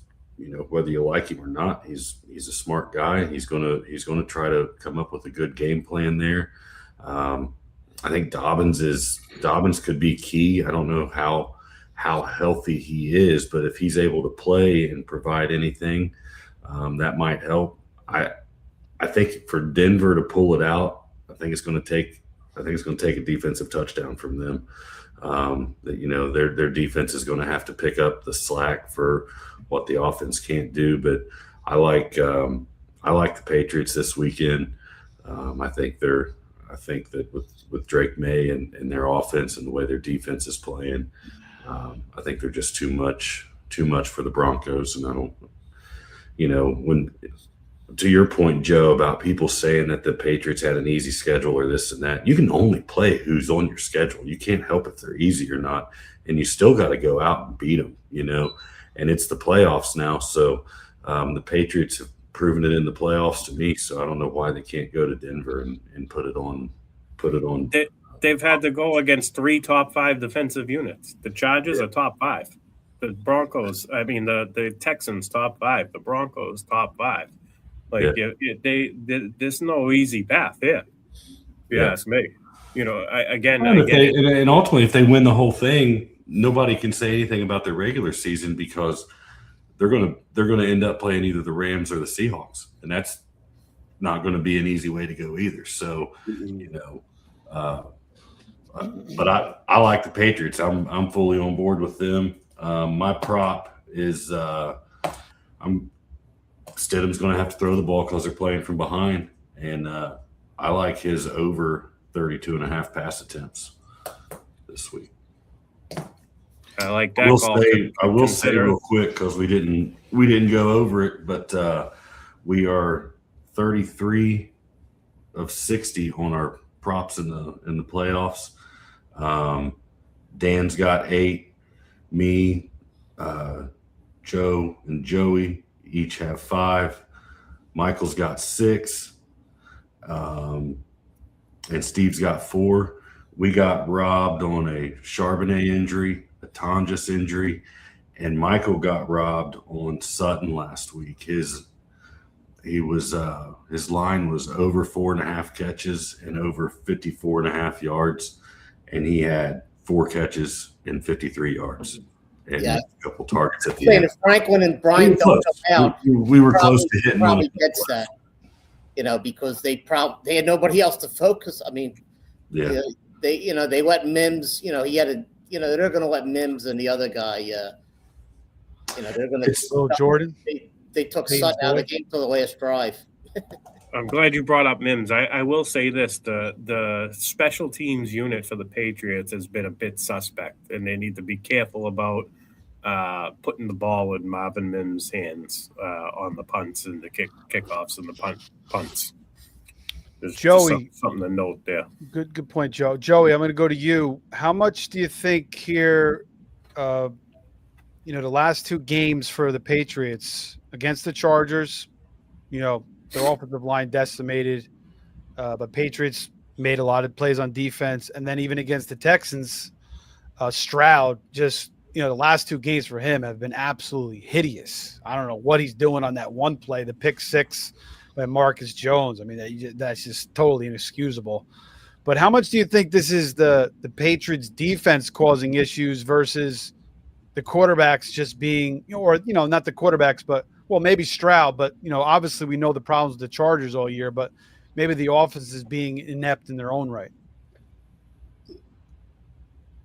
whether you like him or not, he's a smart guy. He's gonna try to come up with a good game plan there. I think Dobbins could be key. I don't know how healthy he is, but if he's able to play and provide anything, that might help. I think for Denver to pull it out, I think it's going to take a defensive touchdown from them. Their defense is going to have to pick up the slack for what the offense can't do. But I like the Patriots this weekend. I think that with Drake May and their offense and the way their defense is playing, I think they're just too much for the Broncos. And I don't, when to your point, Joe, about people saying that the Patriots had an easy schedule or this and that, you can only play who's on your schedule. You can't help if they're easy or not, and you still got to go out and beat them. And it's the playoffs now, so the Patriots have proven it in the playoffs to me. So I don't know why they can't go to Denver and put it on. They've had to go against 3 top 5 defensive units. The Chargers are top 5. The Broncos, the Texans top 5. The Broncos top 5. There's no easy path there. You ask me. And ultimately, if they win the whole thing, nobody can say anything about their regular season because they're gonna end up playing either the Rams or the Seahawks, and that's not going to be an easy way to go either. So, but I like the Patriots. I'm fully on board with them. My prop is Stidham's going to have to throw the ball because they're playing from behind, and I like his over 32.5 pass attempts this week. I like that. I will say real quick because we didn't go over it, but we are 33 of 60 on our props in the playoffs. Dan's got 8. Me, Joe, and Joey each have 5. Michael's got 6. And Steve's got 4. We got robbed on a Charbonnet injury, a Tonjes injury, and Michael got robbed on Sutton last week. His line was over 4.5 catches and over 54.5 yards, and he had 4 catches and 53 yards. And a couple targets at the end. If Franklin and Brian don't come out, we were close to hitting. Probably gets that, because they had nobody else to focus. I mean, they let Mims. He had they're going to let Mims and the other guy. They're going to Jordan. They took Sutton out of the game for the last drive. I'm glad you brought up Mims. I will say this: the special teams unit for the Patriots has been a bit suspect, and they need to be careful about putting the ball in Marvin Mims' hands on the punts and the kickoffs and the punts. There's Joey, something to note there. Good point, Joe. Joey, I'm going to go to you. How much do you think here? The last 2 games for the Patriots against the Chargers, their offensive line decimated, but Patriots made a lot of plays on defense. And then even against the Texans, Stroud just, the last 2 games for him have been absolutely hideous. I don't know what he's doing on that one play, the pick 6 by Marcus Jones. I mean, that's just totally inexcusable. But how much do you think this is the Patriots defense causing issues versus the quarterbacks just being, not the quarterbacks, but maybe Stroud, but obviously we know the problems with the Chargers all year, but maybe the offense is being inept in their own right.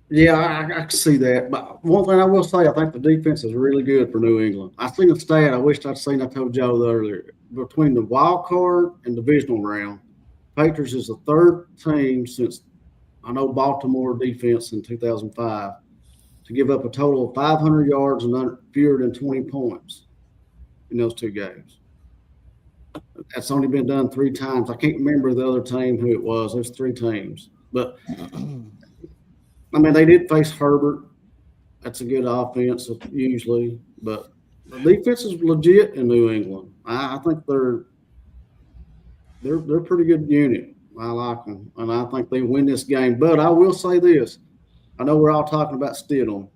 Yeah, I can see that. But one thing I will say, I think the defense is really good for New England. I seen a stat I wished I'd seen. I told Joe earlier. Between the wild card and divisional round, Patriots is the 3rd team since I know Baltimore defense in 2005 to give up a total of 500 yards and fewer than 20 points in those 2 games. That's only been done 3 times. I can't remember the other team who it was. There's 3 teams. But, I mean, they did face Herbert. That's a good offense usually. But the defense is legit in New England. I think they're a pretty good unit. I like them, and I think they win this game. But I will say this. I know we're all talking about Stidham,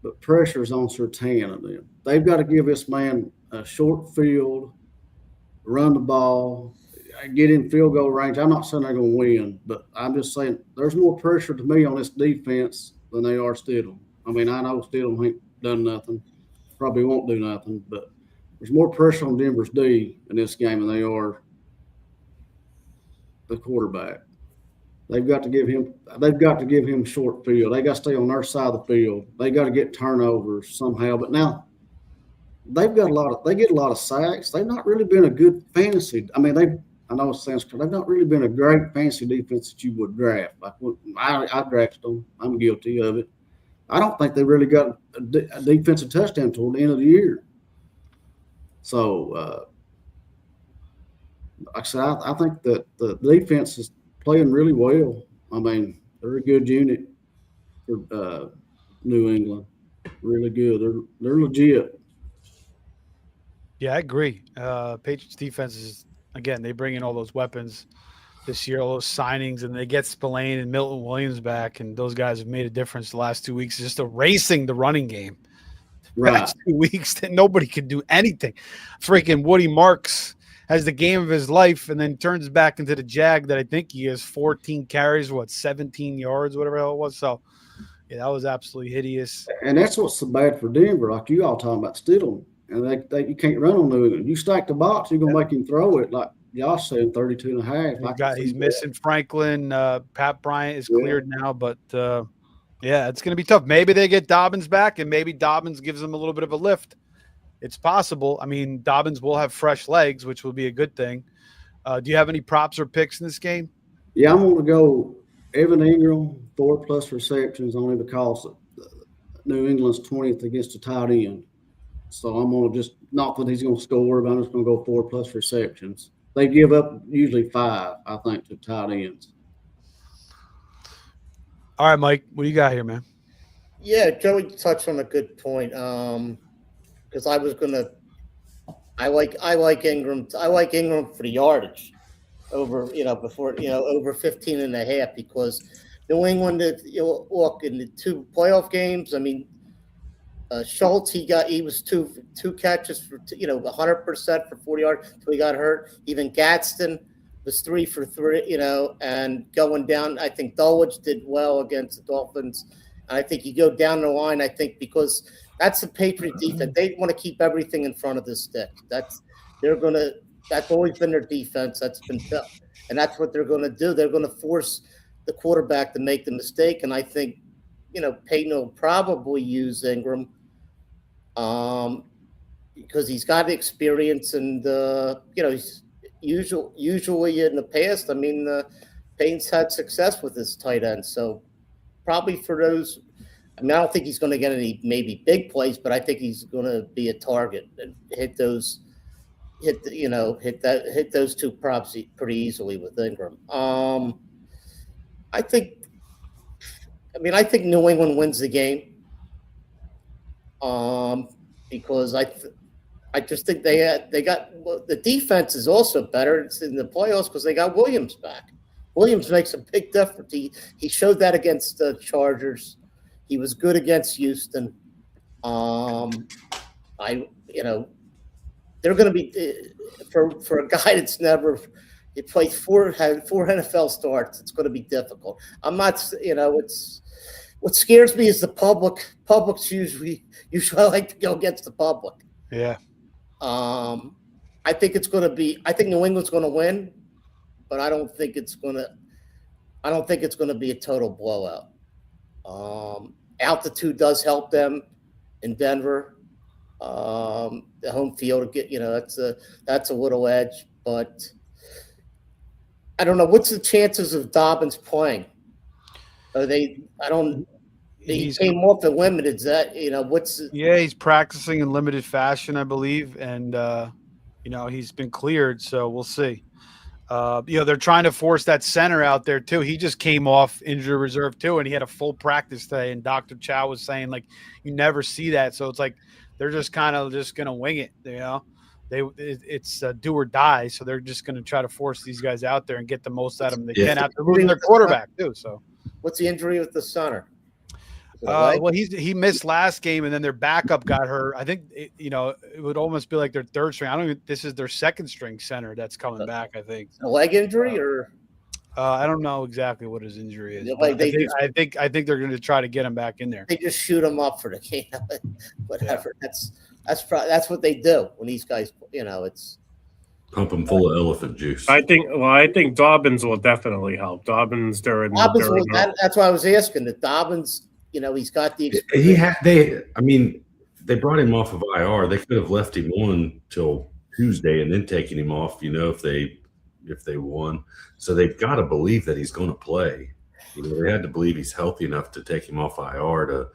but pressure's on Surtain of them. They've got to give this man a short field, run the ball, get in field goal range. I'm not saying they're going to win, but I'm just saying there's more pressure to me on this defense than they are Stidham. I mean, I know Stidham ain't done nothing, probably won't do nothing, but there's more pressure on Denver's D in this game than they are the quarterback. They've got to give him short field. They got to stay on their side of the field. They got to get turnovers somehow. But now they get a lot of sacks. They've not really been a good fantasy. I mean, I know it sounds crazy. They've not really been a great fantasy defense that you would draft. Like I drafted them. I'm guilty of it. I don't think they really got a defensive touchdown toward the end of the year. So, like I said, I think that the defense is playing really well. I mean, they're a good unit for New England. Really good. They're legit. Yeah, I agree. Patriots defense is, again, they bring in all those weapons this year, all those signings, and they get Spillane and Milton Williams back, and those guys have made a difference the last 2 weeks, just erasing the running game. Right. Last 2 weeks that nobody could do anything. Freaking Woody Marks has the game of his life and then turns back into the Jag that I think he has 14 carries, 17 yards, whatever the hell it was. So, yeah, that was absolutely hideous. And that's what's so bad for Denver, like you all talking about Stidham. And you can't run on New England. You stack the box, you're going to make him throw it, like Josh said, 32 and a half. He's missing Franklin. Pat Bryant is cleared now, but yeah, it's going to be tough. Maybe they get Dobbins back, and maybe Dobbins gives them a little bit of a lift. It's possible. I mean, Dobbins will have fresh legs, which will be a good thing. Do you have any props or picks in this game? Yeah, I'm going to go Evan Ingram, 4+ receptions, only because New England's 20th against the tight end. So I'm going to just, not that he's going to score, but I'm just going to go 4+ receptions. They give up usually 5, I think, to tight ends. All right, Mike, what do you got here, man? Yeah, Joey touched on a good point. Because I was gonna, I like Ingram. I like Ingram for the yardage over, over 15 and a half, because New England, look, in the 2 playoff games, I mean, Schultz, he was two catches for 100% for 40 yards until he got hurt. Even Gadsden was 3 for 3, and going down. I think Dulwich did well against the Dolphins. And I think you go down the line. I think because that's the Patriot defense. They want to keep everything in front of the stick. That's always been their defense. That's been tough, and that's what they're going to do. They're going to force the quarterback to make the mistake. And I think Peyton will probably use Ingram. Because he's got experience, and he's usually in the past. I mean, Payne's had success with his tight end, so probably for those. I mean, I don't think he's going to get any maybe big plays, but I think he's going to be a target and hit those 2 props pretty easily with Ingram. I think New England wins the game. Because I just think they got the defense is also better. It's in the playoffs because they got Williams back. Williams makes a big difference. He showed that against the Chargers. He was good against Houston. They're going to be for a guy that's never had 4 NFL starts. It's going to be difficult. I'm not. What scares me is the public. Public's usually like to go against the public. Yeah. I think it's going to be. I think New England's going to win, but I don't think it's going to be a total blowout. Altitude does help them in Denver. The home field, that's a little edge, but I don't know. What's the chances of Dobbins playing? Are they? I don't. He came off at limited. That he's practicing in limited fashion, I believe, and he's been cleared, so we'll see. They're trying to force that center out there too. He just came off injury reserve too, and he had a full practice today. And Dr. Chow was saying like you never see that, so it's like they're just kind of just gonna wing it. It's do or die, so they're just gonna try to force these guys out there and get the most out of them they can after losing their quarterback too. So, what's the injury with the center? Well, he missed last game, and then their backup got hurt. I think it would almost be like their third string. This is their second string center that's coming back. I think a leg injury, or I don't know exactly what his injury is. I think they're going to try to get him back in there. They just shoot him up for the game, whatever. Yeah. That's what they do when these guys. It's pump them full of elephant juice. I think Dobbins will definitely help. Dobbins during. That's why I was asking that Dobbins. He's got the experience. They brought him off of IR. They could have left him on till Tuesday and then taken him off, if they won. So they've got to believe that he's going to play. They had to believe he's healthy enough to take him off IR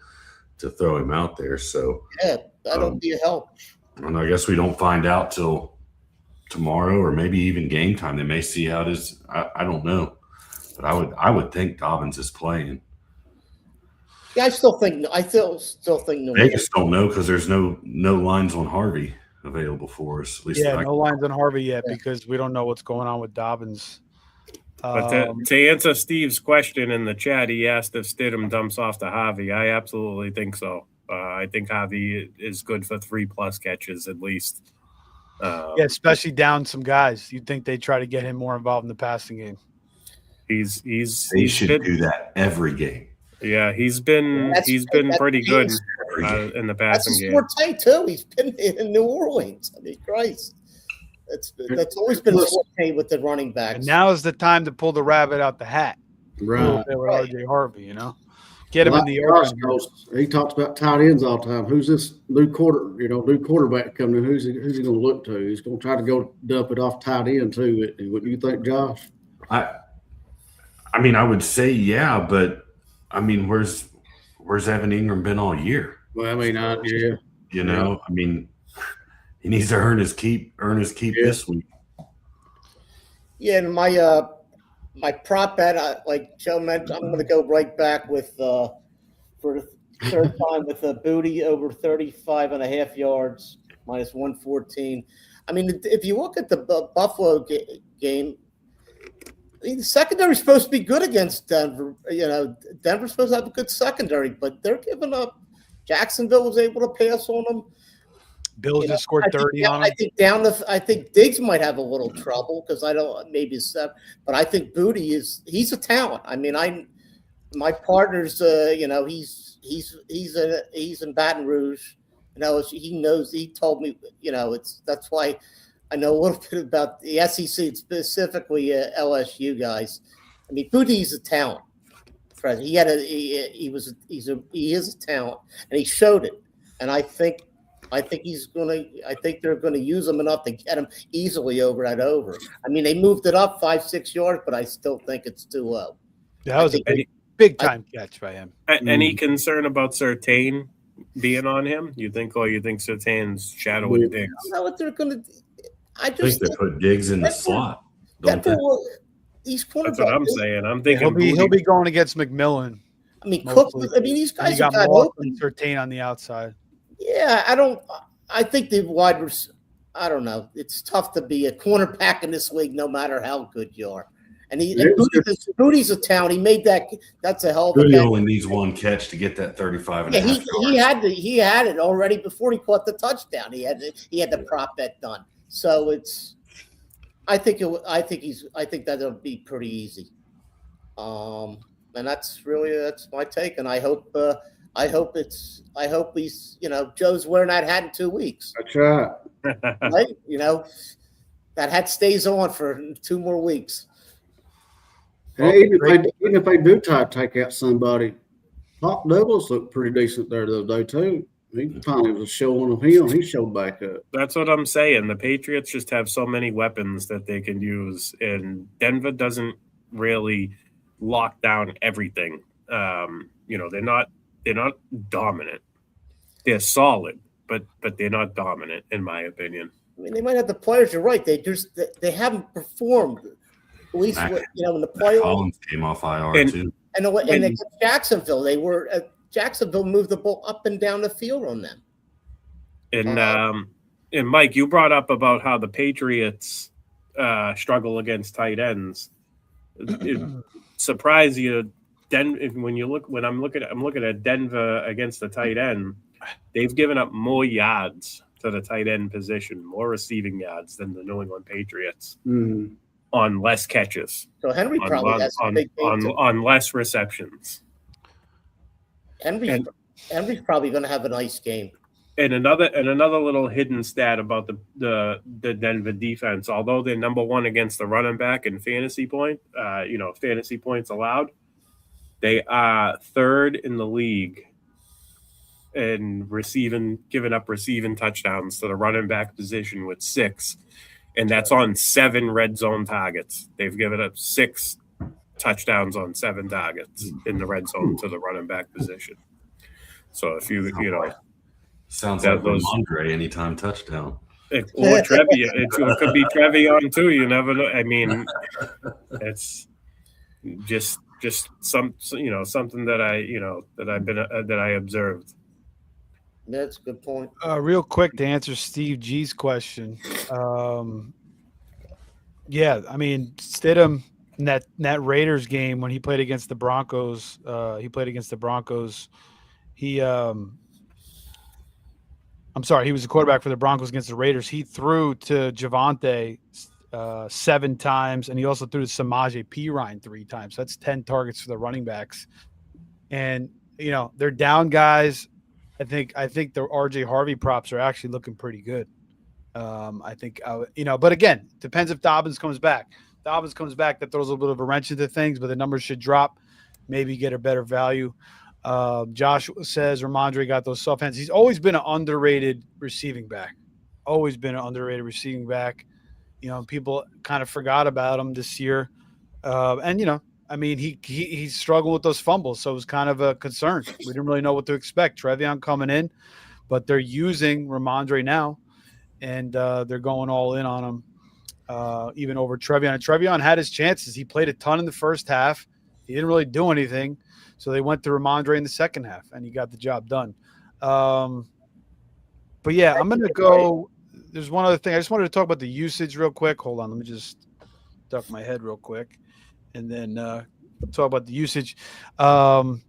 to throw him out there. So that'll be a help. And I guess we don't find out till tomorrow or maybe even game time. They may see how it is. I don't know. But I would think Dobbins is playing. Yeah, I still think Vegas don't know because there's no lines on Harvey available for us. At least no lines on Harvey yet because we don't know what's going on with Dobbins. But to answer Steve's question in the chat, he asked if Stidham dumps off to Harvey. I absolutely think so. I think Harvey is good for 3+ catches at least. Especially down some guys. You'd think they try to get him more involved in the passing game. They should do that every game. Yeah, he's been pretty good in the passing game. That's his forte too. He's been in New Orleans. I mean, Christ, that's always been a forte with the running backs. And now is the time to pull the rabbit out the hat. Right. RJ Harvey, get him in the open. He talks about tight ends all the time. Who's this new quarterback coming in? Who's he going to look to? He's going to try to go dump it off tight end too. What do you think, Josh? I would say but. Where's Evan Ingram been all year? Well, he needs to earn his keep this week. Yeah, and my prop bet, like Joe mentioned, I'm going to go right back with for the third time with a Booty over 35.5 yards, -114. If you look at the Buffalo game. The secondary is supposed to be good against Denver. Denver's supposed to have a good secondary, but they're giving up. Jacksonville was able to pass on them. Bills just scored 30 on them. I think Diggs might have a little trouble because maybe it's 7, but I think Booty he's a talent. My partner's he's in Baton Rouge. He knows. He told me that's why. I know a little bit about the SEC, specifically LSU guys. Bootie's a talent. He is a talent, and he showed it. And I think they're going to use him enough to get him easily over that over. They moved it up 5-6 yards, but I still think it's too low. That was a big time catch by him. Any concern about Surtain being on him? You think Surtain's shadowing Diggs? I don't know what they're going to do. I think they put Diggs in the slot. That's what I'm saying. I'm thinking he'll be going against McMillan. Cook. These guys have got open. Surtain on the outside. Yeah, I think the wide receivers. I don't know. It's tough to be a cornerback in this league, no matter how good you are. And Booty's a talent. He made that. That's a hell of a Booty only needs one catch to get that 35. Yeah, he had it already before he caught the touchdown. He had the prop bet done. So I think that'll be pretty easy. And that's my take. And I hope he's Joe's wearing that hat in 2 weeks. That's right. Right? That hat stays on for 2 more weeks. Even if they do try to take out somebody, Pop Douglas looked pretty decent there the other day too. He finally was showing of him. He showed back up. That's what I'm saying. The Patriots just have so many weapons that they can use, and Denver doesn't really lock down everything. They dominant. They're solid, but they're not dominant, in my opinion. I mean, they might have the players. You're right. They haven't performed. At least in the playoffs. Collins came off IR too. And against Jacksonville, Jacksonville moved the ball up and down the field on them. And Mike, you brought up about how the Patriots struggle against tight ends. It surprised you, when I'm looking at Denver against the tight end, they've given up more yards to the tight end position, more receiving yards than the New England Patriots on less catches. So Henry probably has a big game on less receptions. Henry's probably going to have a nice game. And another little hidden stat about the Denver defense, although they're number one against the running back in fantasy points allowed, they are third in the league in giving up receiving touchdowns to the running back position with 6, and that's on 7 red zone targets. They've given up 6 touchdowns on 7 targets in the red zone to the running back position. So if sounds like Ramondre anytime touchdown. Or Trevion. It could be Trevion too. You never know. I mean, it's just something that I observed. That's a good point. Real quick to answer Steve G's question. Yeah, I mean, Stidham in that Raiders game when he played against the Broncos, he was the quarterback for the Broncos against the Raiders. He threw to Javonte 7 times, and he also threw to Samaje Perine 3 times. That's 10 targets for the running backs. And, they're down guys. I think the RJ Harvey props are actually looking pretty good. But again, depends if Dobbins comes back. That throws a little bit of a wrench into things, but the numbers should drop, maybe get a better value. Josh says Ramondre got those soft hands. He's always been an underrated receiving back. People kind of forgot about him this year. He's struggling with those fumbles, so it was kind of a concern. We didn't really know what to expect. Trevion coming in, but they're using Ramondre now, and they're going all in on him, even over Trevion. And Trevion had his chances. He played a ton in the first half. He didn't really do anything. So they went to Ramondre in the second half, and he got the job done. But yeah, I'm going to go. There's one other thing. I just wanted to talk about the usage real quick. Hold on. Let me just duck my head real quick, and then talk about the usage. Ramondre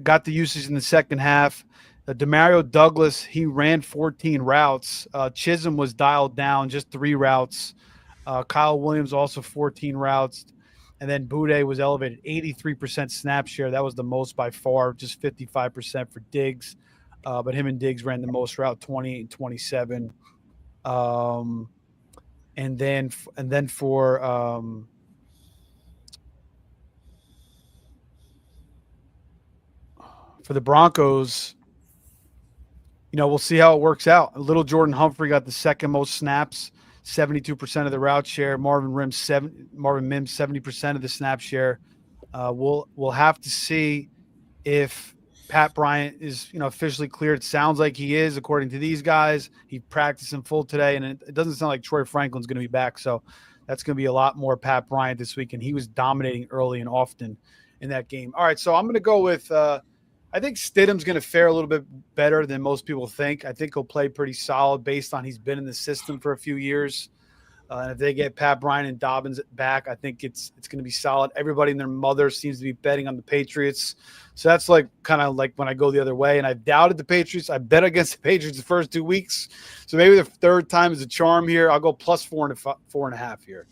got the usage in the second half. Demario Douglas, he ran 14 routes. Chisholm was dialed down, just 3 routes. Kyle Williams also 14 routes. And then Boudet was elevated, 83% snap share. That was the most by far, just 55% for Diggs. But him and Diggs ran the most route, 28 and 27. And then for the Broncos, we'll see how it works out. Little Jordan Humphrey got the second most snaps. 72% of the route share. Marvin Mims 70% of the snap share. We'll have to see if Pat Bryant is officially cleared. It sounds like he is, according to these guys. He practiced in full today, and it doesn't sound like Troy Franklin's going to be back. So that's going to be a lot more Pat Bryant this week, and he was dominating early and often in that game. All right, so I'm going to go with I think Stidham's going to fare a little bit better than most people think. I think he'll play pretty solid based on he's been in the system for a few years. And if they get Pat Bryant and Dobbins back, I think it's going to be solid. Everybody and their mother seems to be betting on the Patriots. So that's kind of like when I go the other way. And I've doubted the Patriots. I bet against the Patriots the first 2 weeks. So maybe the third time is a charm here. I'll go plus 4.5 here.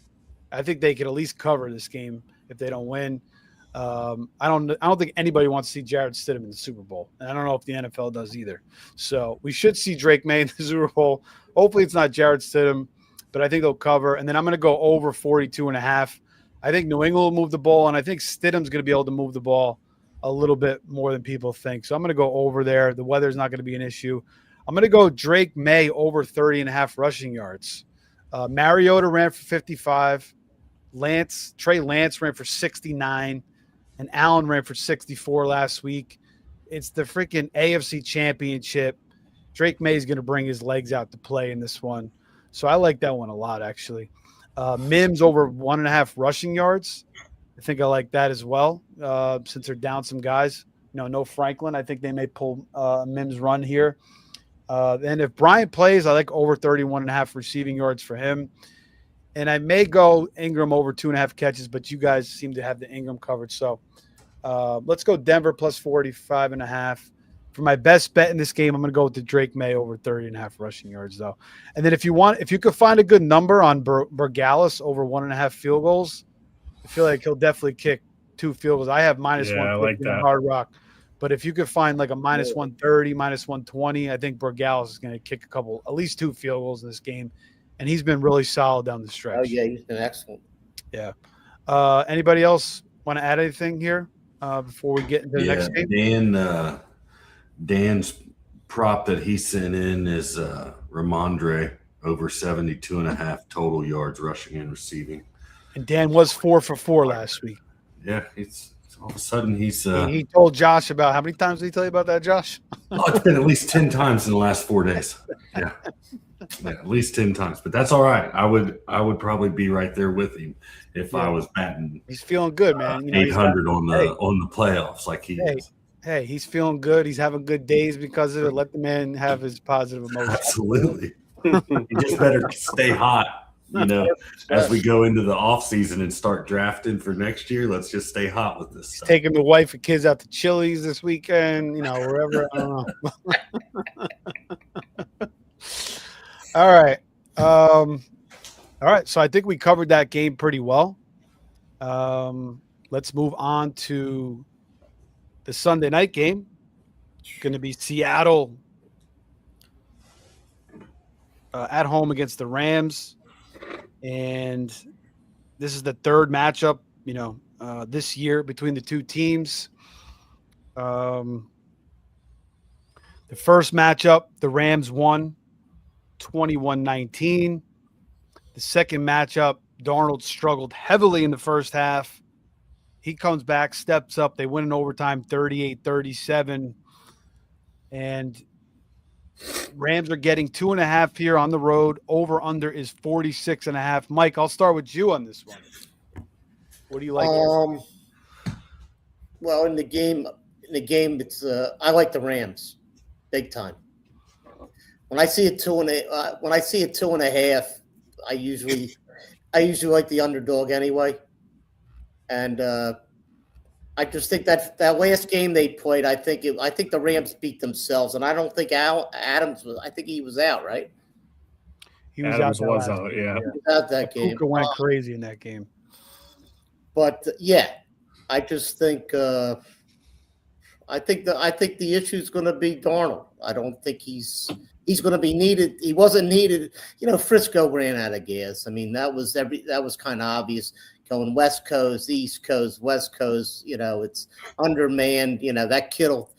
I think they could at least cover this game if they don't win. I don't think anybody wants to see Jarrett Stidham in the Super Bowl, and I don't know if the NFL does either. So we should see Drake May in the Super Bowl. Hopefully it's not Jarrett Stidham, but I think they'll cover. And then I'm going to go over 42.5. I think New England will move the ball, and I think Stidham's going to be able to move the ball a little bit more than people think. So I'm going to go over there. The weather's not going to be an issue. I'm going to go Drake May over 30.5 rushing yards. Mariota ran for 55. Trey Lance ran for 69. and Allen ran for 64 last week. It's the freaking AFC Championship. Drake May is going to bring his legs out to play in this one. So I like that one a lot, actually. Mims over 1.5 rushing yards. I think I like that as well, since they're down some guys. No Franklin. I think they may pull Mims' run here. And if Bryant plays, I like over 31.5 receiving yards for him. And I may go Ingram over 2.5 catches, but you guys seem to have the Ingram covered. So let's go Denver plus 45.5. For my best bet in this game, I'm going to go with the Drake May over 30.5 rushing yards, though. And then if you could find a good number on Bergalis over 1.5 field goals, I feel like he'll definitely kick 2 field goals. I have minus 150 in Hard Rock. But if you could find like a minus 130, minus 120, I think Bergalis is going to kick at least 2 field goals in this game. And he's been really solid down the stretch. Oh, yeah, he's been excellent. Yeah. Anybody else want to add anything here before we get into the next game? Dan's prop that he sent in is Ramondre over 72.5 total yards rushing and receiving. And Dan was 4 for 4 last week. Yeah, all of a sudden he's. He told Josh about how many times did he tell you about that, Josh? It's been at least 10 times in the last 4 days. Yeah, at least 10 times. But that's all right. I would probably be right there with him if I was batting. He's feeling good, man. 800 on the playoffs like he is. Hey, he's feeling good. He's having good days because of it. Let the man have his positive emotions. Absolutely. You just better stay hot. As we go into the off season and start drafting for next year, let's just stay hot with this stuff. Taking the wife and kids out to Chili's this weekend, wherever. I don't know. All right. So I think we covered that game pretty well. Let's move on to the Sunday night game. It's going to be Seattle at home against the Rams. And this is the third matchup, this year between the two teams. The first matchup, the Rams won 21-19. The second matchup, Darnold struggled heavily in the first half. He comes back, steps up. They win in overtime 38-37. And Rams are getting 2.5 here on the road. Over under is 46.5. Mike, I'll start with you on this one. What do you like? Well, in the game, it's I like the Rams, big time. When I see a 2.5, I usually like the underdog anyway. And I just think that last game they played, I think the Rams beat themselves, and I don't think Adams was. I think he was out, right? He was Adams out. Was out, yeah. He was out that game. Puka went crazy in that game. But I just think I think the issue is going to be Darnold. I don't think he's going to be needed. He wasn't needed. Frisco ran out of gas. I mean, that was kind of obvious. Going West Coast, East Coast, West Coast, it's undermanned. That Kittle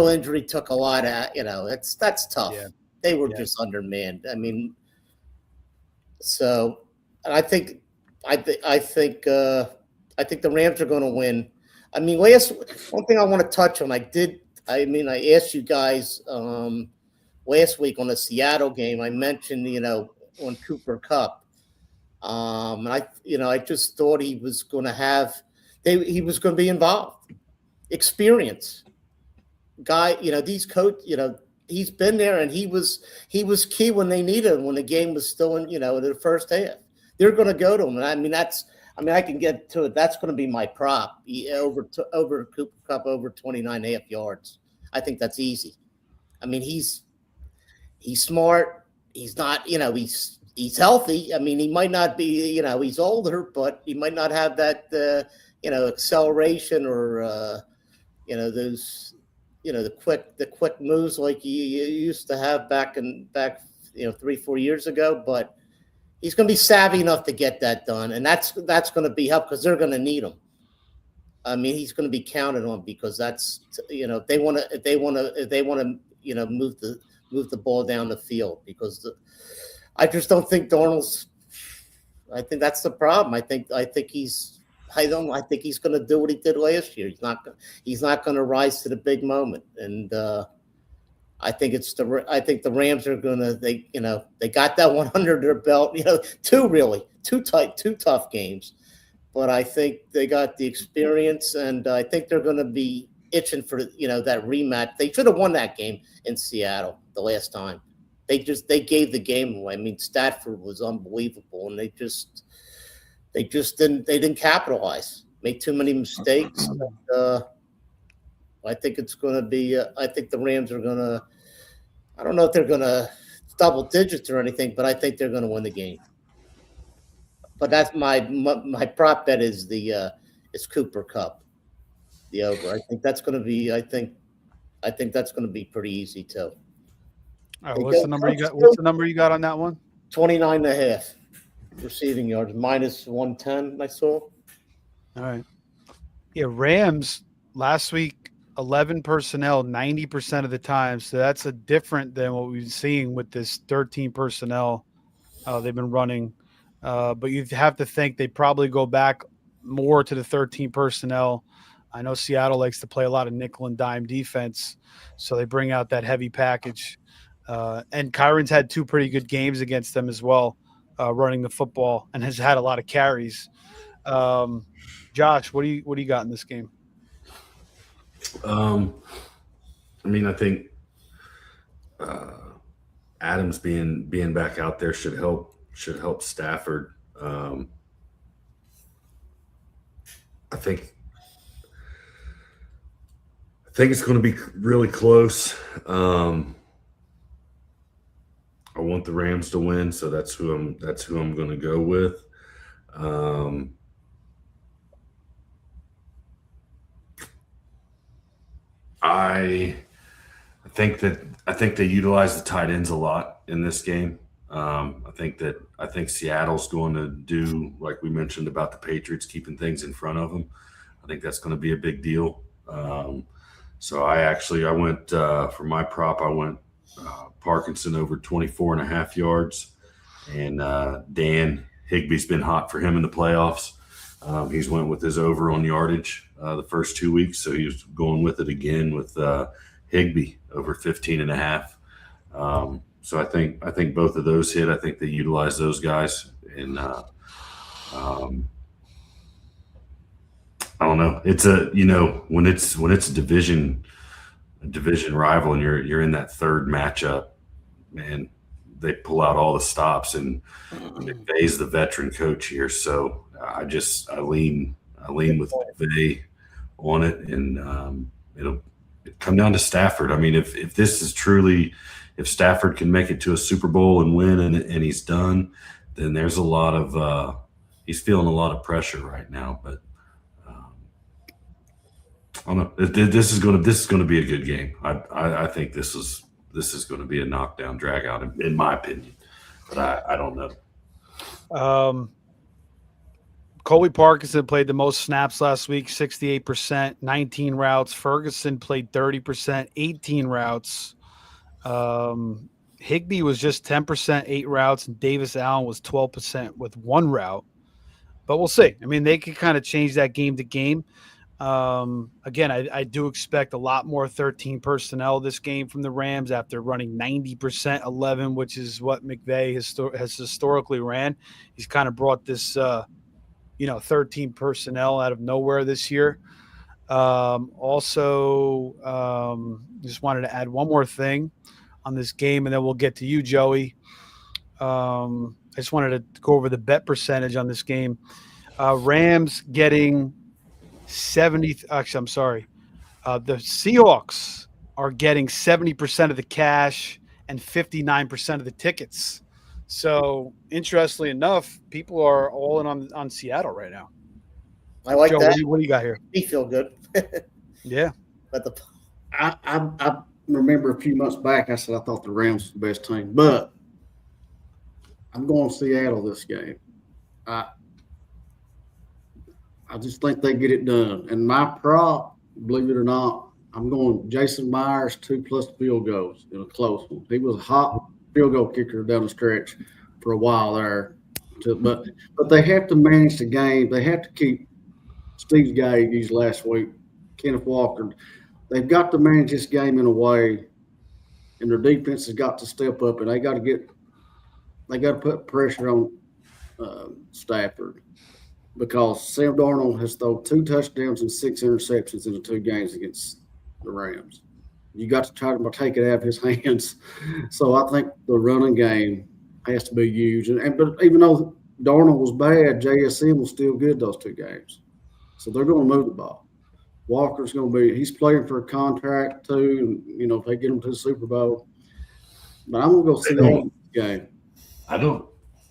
injury took a lot out. That's tough. Yeah. They were just undermanned. I mean, so I think the Rams are going to win. I mean, one thing I want to touch on. I asked you guys last week on the Seattle game. I mentioned on Cooper Kupp. And I just thought he was going to be involved. Experience. Guy, these he's been there and he was key when they needed him, when the game was still in, the first half. They're going to go to him. And I can get to it. That's going to be my prop over Cooper Kupp over 29.5 yards. I think that's easy. I mean, he's smart. He's not, he's healthy. I mean, he might not be, he's older, but he might not have that, acceleration or, those, the quick moves like you used to have back 3-4 years ago. But he's going to be savvy enough to get that done, and that's going to be help because they're going to need him. I mean, he's going to be counted on because that's, if they want to, move the ball down the field because I just don't think Darnold's. I think that's the problem. I think I think he's going to do what he did last year. He's not going to rise to the big moment. And I think the Rams are going to, they got that one under their belt, two tough games. But I think they got the experience, and I think they're going to be itching for, that rematch. They should have won that game in Seattle the last time. They gave the game away. I mean, Stafford was unbelievable, and they didn't capitalize. Made too many mistakes. I think it's going to be. I think the Rams are going to. I don't know if they're going to double digits or anything, but I think they're going to win the game. But that's my prop bet is it's Cooper Kupp, the over. I think that's going to be. I think that's going to be pretty easy too. All right, what's the number you got? What's the number you got on that one? 29.5 receiving yards, minus 110. I saw. All right. Yeah, Rams last week, 11 personnel, 90% of the time. So that's a different than what we've been seeing with this 13 personnel they've been running. But you have to think they probably go back more to the 13 personnel. I know Seattle likes to play a lot of nickel and dime defense, so they bring out that heavy package. And Kyron's had 2 pretty good games against them as well, running the football, and has had a lot of carries. Josh, what do you got in this game? I mean, I think Adams being back out there should help Stafford. I think it's going to be really close. I want the Rams to win, so that's who I'm going to go with. I think they utilize the tight ends a lot in this game. I think Seattle's going to do, like we mentioned about the Patriots, keeping things in front of them. I think that's going to be a big deal. So I went for my prop. I went Parkinson over 24.5 yards, and Dan Higbee's been hot for him in the playoffs. He's went with his over on yardage the first 2 weeks, so he was going with it again with Higbee over 15.5. So I think both of those hit. I think they utilize those guys, and I don't know. It's when it's a division rival and you're in that third matchup, man, they pull out all the stops, and McVay's the veteran coach here, so I lean with McVay on it, and it'll come down to Stafford. I mean, if this is truly, if Stafford can make it to a Super Bowl and win, and he's done, then there's a lot of he's feeling a lot of pressure right now. But I don't know. This is going to be a good game. I think this is going to be a knockdown, drag out, in my opinion. But I don't know. Colby Parkinson played the most snaps last week, 68%, 19 routes. Ferguson played 30%, 18 routes. Higbee was just 10%, 8 routes, and Davis Allen was 12% with 1 route. But we'll see. I mean, they could kind of change that game to game. Again, I do expect a lot more 13 personnel this game from the Rams after running 90% 11, which is what McVay has historically ran. He's kind of brought this 13 personnel out of nowhere this year. Also, just wanted to add one more thing on this game, and then we'll get to you, Joey. I just wanted to go over the bet percentage on this game. Rams getting 70. Actually, I'm sorry. The Seahawks are getting 70% of the cash and 59% of the tickets. So, interestingly enough, people are all in on Seattle right now. I like Joe, that. What do you got here? Me feel good. Yeah. But I remember a few months back, I said I thought the Rams was the best team, but I'm going to Seattle this game. I just think they get it done. And my prop, believe it or not, I'm going Jason Myers 2+ field goals in a close one. He was a hot field goal kicker down the stretch for a while there. But they have to manage the game. They have to keep Steve's guy he used last week, Kenneth Walker. They've got to manage this game in a way, and their defense has got to step up, and they got to put pressure on Stafford, because Sam Darnold has thrown 2 touchdowns and 6 interceptions in the 2 games against the Rams. You got to try to take it out of his hands. So I think the running game has to be used. But even though Darnold was bad, JSN was still good those 2 games. So they're going to move the ball. Walker's going to he's playing for a contract too. And, if they get him to the Super Bowl. But I'm going to go see that game.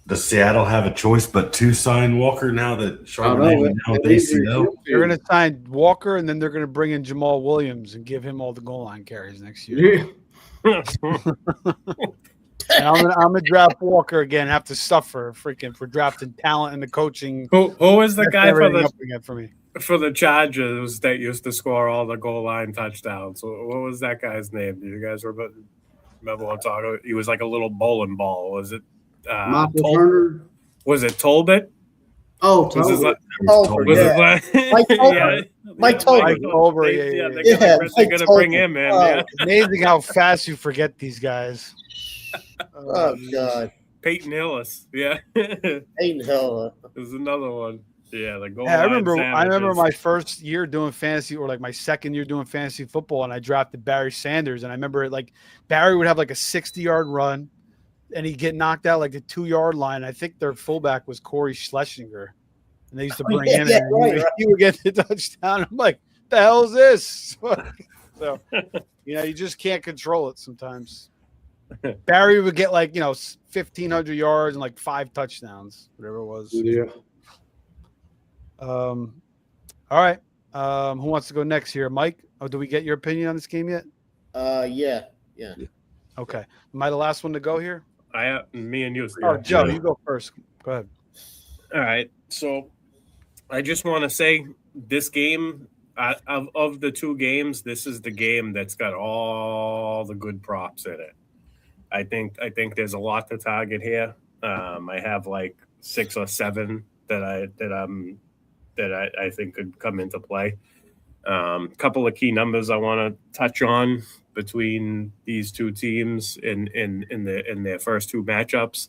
Does Seattle have a choice but to sign Walker now that Charbonnet now with ACL? They're going to sign Walker, and then they're going to bring in Jamal Williams and give him all the goal line carries next year. Yeah. And I'm gonna draft Walker again. Have to suffer for drafting talent and the coaching. Who was the guy for the Chargers that used to score all the goal line touchdowns? What was that guy's name? Do you guys remember what I'm talking about? He was like a little bowling ball. Was it Michael Turner? Was it Tolbert? Oh, Tolbert. Mike Tolbert. They're going to bring him in. Yeah. Amazing how fast you forget these guys. Oh, God. Peyton Hillis. Yeah. Peyton Hillis. There's another one. Yeah, the goal I line remember my first year doing fantasy, or like my second year doing fantasy football, and I drafted Barry Sanders. And I remember Barry would have like a 60-yard run, and he'd get knocked out like the 2-yard line. I think their fullback was Corey Schlesinger, and they used to bring him in. Right. He would get the touchdown. I'm like, the hell is this? So, you just can't control it sometimes. Barry would get 1,500 yards and 5 touchdowns, whatever it was. Yeah. All right. Who wants to go next here? Mike? Oh, do we get your opinion on this game yet? Yeah. Okay. Am I the last one to go here? Me and you. Oh, Joe, you go first. Go ahead. All right. So I just want to say this game, of the 2 games, this is the game that's got all the good props in it. I think there's a lot to target here. I have 6 or 7 that I think could come into play. Couple of key numbers I want to touch on between these 2 teams in their first 2 matchups.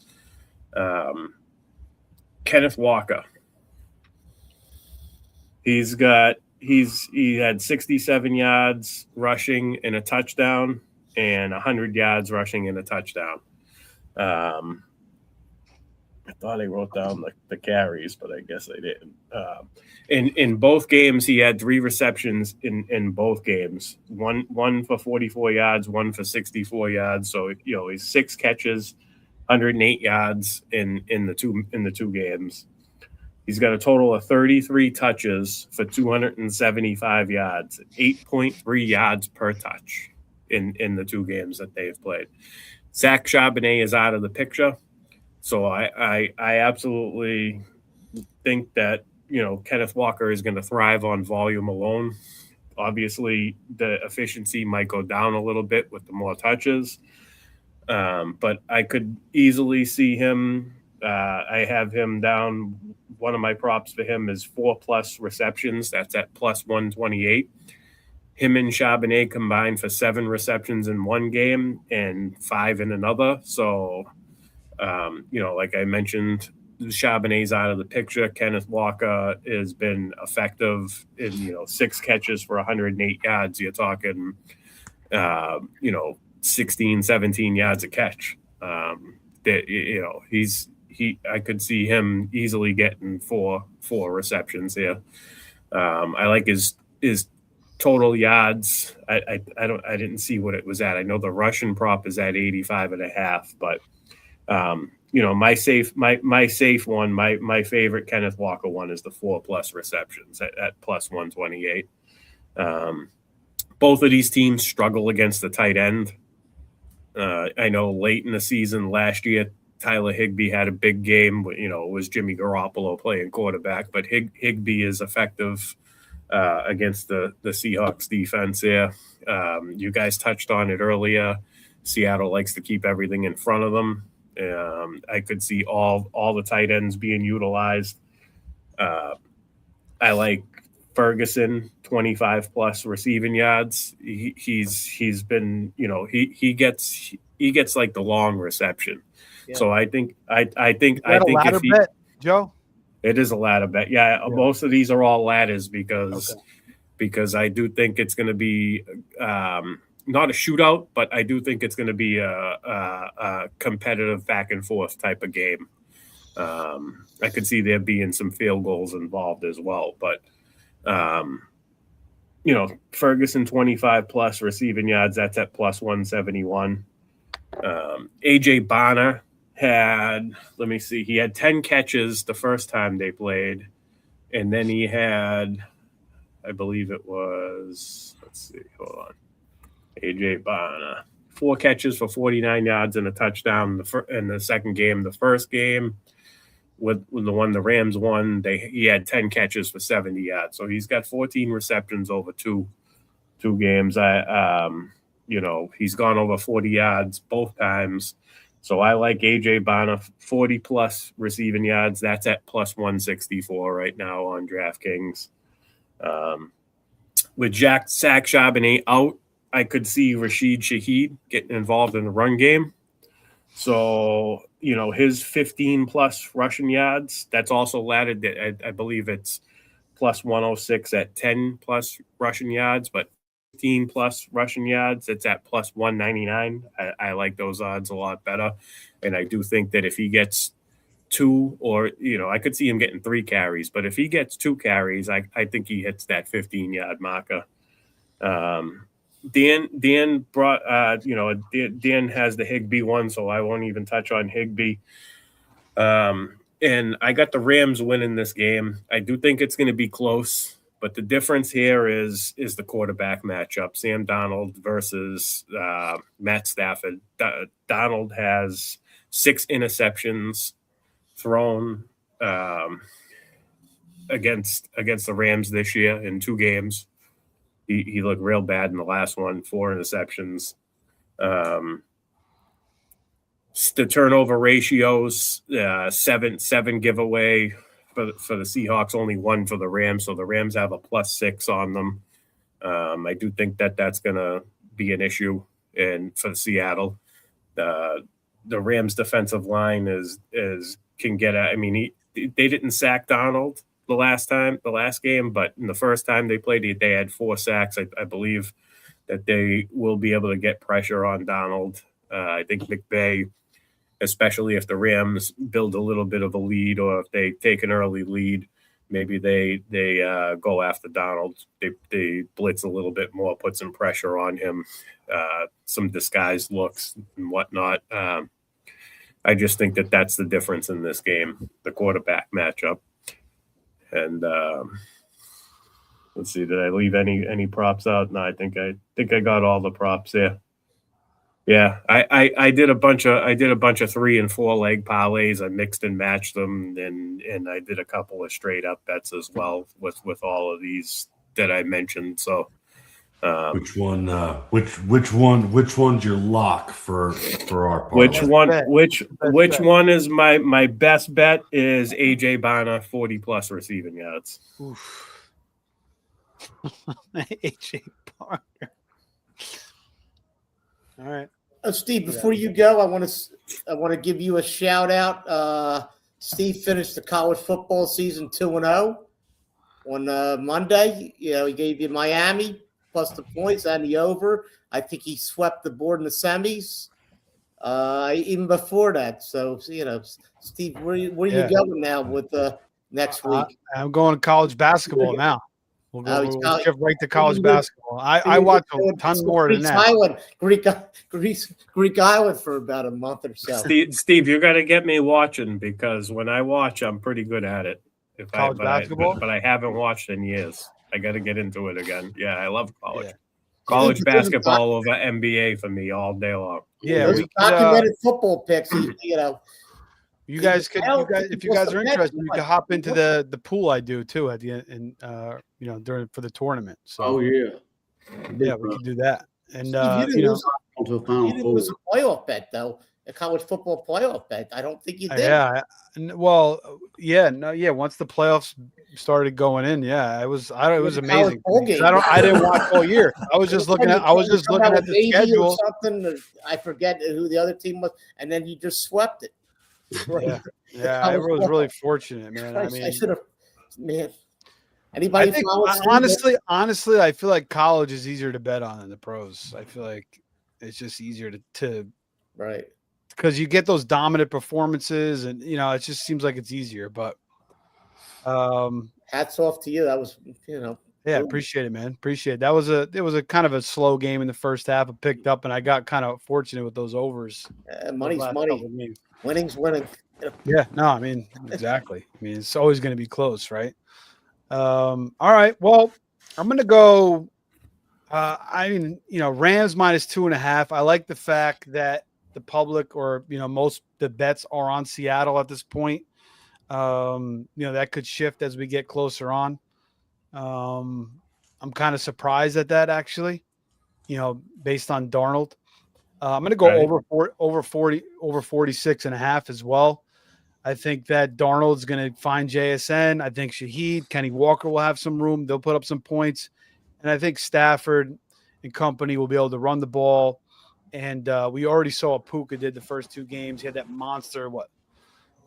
Kenneth Walker. He had 67 yards rushing and a touchdown, and 100 yards rushing and a touchdown. I thought I wrote down the carries, but I guess I didn't. In both games, he had 3 receptions in both games. One for 44 yards, one for 64 yards. So he's 6 catches, 108 yards in the two games. He's got a total of 33 touches for 275 yards, 8.3 yards per touch in the 2 games that they've played. Zach Charbonnet is out of the picture. So I absolutely think that, Kenneth Walker is going to thrive on volume alone. Obviously, the efficiency might go down a little bit with the more touches. But I could easily see him. I have him down. One of my props for him is 4+ receptions. That's at +128. Him and Charbonnet combined for 7 receptions in one game and 5 in another. So, like I mentioned, Charbonnet's out of the picture. Kenneth Walker has been effective in, 6 catches for 108 yards. You're talking, 16, 17 yards a catch. I could see him easily getting four receptions here. I like his total yards. I didn't see what it was at. I know the Russian prop is at 85.5, but my safe one, my favorite Kenneth Walker one is the 4+ receptions at +128. Both of these teams struggle against the tight end. I know late in the season last year, Tyler Higbee had a big game. It was Jimmy Garoppolo playing quarterback, but Higbee is effective against the Seahawks defense here. You guys touched on it earlier. Seattle likes to keep everything in front of them. I could see all the tight ends being utilized. I like Ferguson 25 plus receiving yards. He's been, you know, he gets like the long reception. Yeah. So I think if he, bet, Joe, it is a ladder bet. Yeah, most of these are all ladders because I do think it's going to be not a shootout, but I do think it's going to be a competitive back and forth type of game. I could see there being some field goals involved as well, but you know, Ferguson 25 plus receiving yards, that's at plus 171. AJ Bonner had, let me see, he had 10 catches the first time they played, and then he had, I believe it was, let's see, hold on, AJ Bonner, 4 catches for 49 yards and a touchdown in the second game. The first game with the one the Rams won, he had 10 catches for 70 yards. So he's got 14 receptions over two games. You know, he's gone over 40 yards both times. So I like AJ Bonner, 40 plus receiving yards. That's at plus 164 right now on DraftKings. With Zach Charbonnet out, I could see Rashid Shaheed getting involved in the run game. So, you know, his 15 plus rushing yards, that's also laddered. I believe it's plus 106 at 10 plus rushing yards, but 15 plus rushing yards, it's at plus 199. I like those odds a lot better. And I do think that if he gets 2, or, you know, I could see him getting 3 carries, but if he gets 2 carries, I think he hits that 15-yard marker. Dan brought, you know, Dan has the Higbee one, so I won't even touch on Higbee. And I got the Rams winning this game. I do think it's going to be close, but the difference here is the quarterback matchup. Sam Darnold versus Matt Stafford. Darnold has 6 interceptions thrown against the Rams this year in 2 games. He looked real bad in the last one, 4 interceptions. The turnover ratios, 7 giveaway for the Seahawks, only 1 for the Rams. So the Rams have a plus 6 on them. I do think that's going to be an issue for Seattle. The Rams defensive line can get at, I mean, they didn't sack Donald the last game, but in the first time they played, they had 4 sacks. I believe that they will be able to get pressure on Donald. I think McVay, especially if the Rams build a little bit of a lead, or if they take an early lead, maybe they go after Donald. They blitz a little bit more, put some pressure on him, some disguised looks and whatnot. I just think that's the difference in this game, the quarterback matchup. And let's see, did I leave any props out? No, I think I got all the props there. Yeah, I did a bunch of 3 and 4 leg parlays. I mixed and matched them, and I did a couple of straight up bets as well with all of these that I mentioned. So, which one's your lock for our parlay? Which one is my best bet? Is AJ Bonner 40 plus receiving yards. AJ Bonner. All right. Steve, before you go, I want to give you a shout out. Steve finished the college football season 2-0 on Monday. You know, he gave you Miami plus the points and the over. I think he swept the board in the semis, even before that. So, you know, Steve, where you going now with next week? I'm going to college basketball now. We'll shift right to college basketball. I watch a ton more than that. Greek Island for about a month or so. Steve, you're gonna get me watching, because when I watch, I'm pretty good at it. College basketball, but I haven't watched in years. I got to get into it again. Yeah, I love college. Yeah. College basketball over NBA for me all day long. Yeah, those documented football picks. You know. You guys, if you guys are interested, you can hop into the pool I do too at the end, and you know, for the tournament. So yeah, we can do that. And you didn't lose a playoff bet though. the college football playoff bet. I don't think you did. Yeah. Well, yeah, no, yeah. Once the playoffs started going in, yeah, it was amazing. I didn't watch all year. I was just looking at the schedule or something. Or I forget who the other team was, and then you just swept it. Yeah, yeah. I was really fortunate, man. I mean, I should have, man. Anybody? Honestly, I feel like college is easier to bet on than the pros. I feel like it's just easier to right. Because you get those dominant performances, and it just seems like it's easier. But hats off to you. That was, yeah, appreciate it, man. Appreciate it. It was a kind of a slow game in the first half. It picked up, and I got kind of fortunate with those overs. Money's money. Winning's winning. Yeah, no, I mean, exactly. I mean, it's always going to be close, right? All right. Well, I'm going to go. Rams -2.5. I like the fact that the public, or most the bets are on Seattle at this point. That could shift as we get closer on. I'm kind of surprised at that, actually. Based on Darnold. I'm going to go over 46.5 as well. I think that Darnold's going to find JSN. I think Shaheed, Kenny Walker will have some room. They'll put up some points. And I think Stafford and company will be able to run the ball. And we already saw what Puka did the first two games. He had that monster,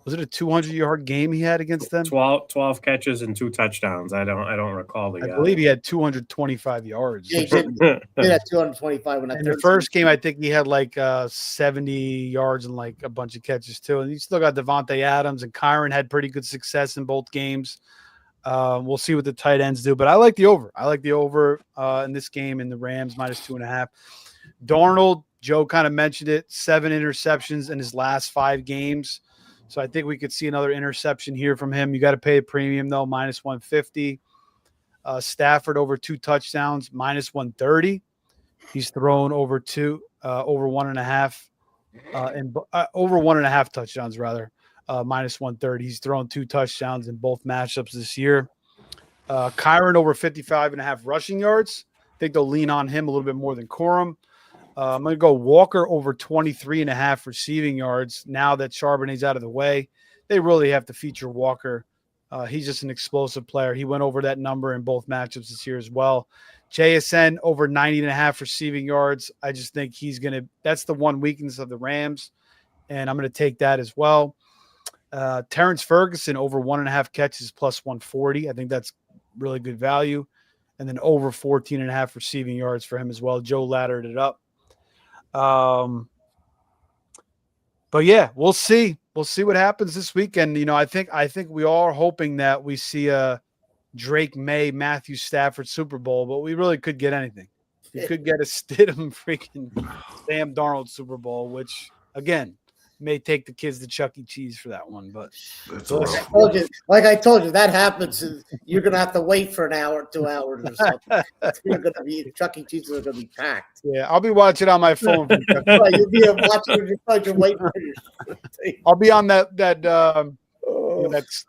was it a 200-yard game he had against them? 12 catches and 2 touchdowns. I don't recall I believe he had 225 yards. Yeah, he had 225 in the first game. I think he had 70 yards and a bunch of catches too. And you still got Devontae Adams, and Kyron had pretty good success in both games. We'll see what the tight ends do, but I like the over. I like the over in this game in the Rams -2.5. Darnold, Joe kind of mentioned it, 7 interceptions in his last 5 games. So I think we could see another interception here from him. You got to pay a premium, though, -150. Stafford over 2 touchdowns, -130. He's thrown over 1.5, and over 1.5 touchdowns, rather, -130. He's thrown 2 touchdowns in both matchups this year. Kyron over 55.5 rushing yards. I think they'll lean on him a little bit more than Corum. I'm going to go Walker over 23.5 receiving yards. Now that Charbonnet's out of the way, they really have to feature Walker. He's just an explosive player. He went over that number in both matchups this year as well. JSN over 90.5 receiving yards. I just think that's the one weakness of the Rams, and I'm going to take that as well. Terrence Ferguson over 1.5 catches +140. I think that's really good value. And then over 14.5 receiving yards for him as well. Joe laddered it up. But yeah, we'll see. We'll see what happens this weekend. I think we are hoping that we see a Drake May, Matthew Stafford Super Bowl, but we really could get anything. We could get a Stidham freaking Sam Darnold Super Bowl, which again may take the kids to Chuck E. Cheese for that one. But I told you, that happens. You're gonna have to wait for an hour, 2 hours or something. You're gonna be Chuck E. Cheese is gonna be packed. Yeah, I'll be watching on my phone. You'll be watching your phone, waiting for your I'll be on that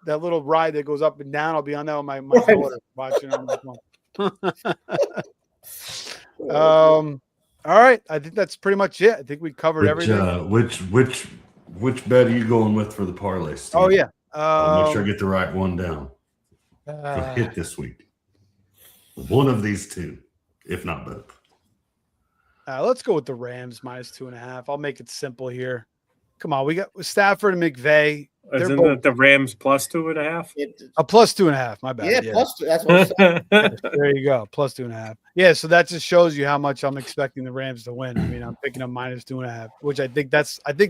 little ride that goes up and down. I'll be on that with my daughter, watching on my phone. All right, I think that's pretty much it. I think we covered everything. Which bet are you going with for the parlay, Steve? Oh yeah, I'll make sure I get the right one down. Hit this week. One of these two, if not both. Let's go with the Rams -2.5. I'll make it simple here. Come on, we got Stafford and McVay. Isn't it the Rams +2.5? A +2.5. My bad. Yeah, +2. That's what I'm saying. There you go. +2.5. Yeah, so that just shows you how much I'm expecting the Rams to win. I mean, I'm picking up -2.5, which I think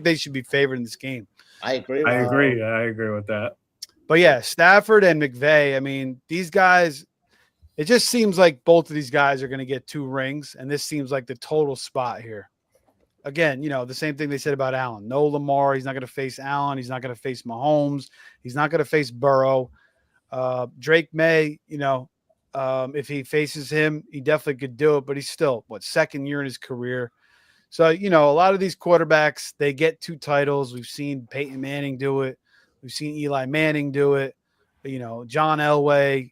they should be favored in this game. I agree. I agree with that. But yeah, Stafford and McVay. I mean, these guys. It just seems like both of these guys are going to get 2 rings, and this seems like the total spot here. Again, the same thing they said about Allen. No Lamar. He's not going to face Allen. He's not going to face Mahomes. He's not going to face Burrow. Drake May, if he faces him, he definitely could do it, but he's still, second year in his career. So, a lot of these quarterbacks, they get 2 titles. We've seen Peyton Manning do it. We've seen Eli Manning do it. John Elway,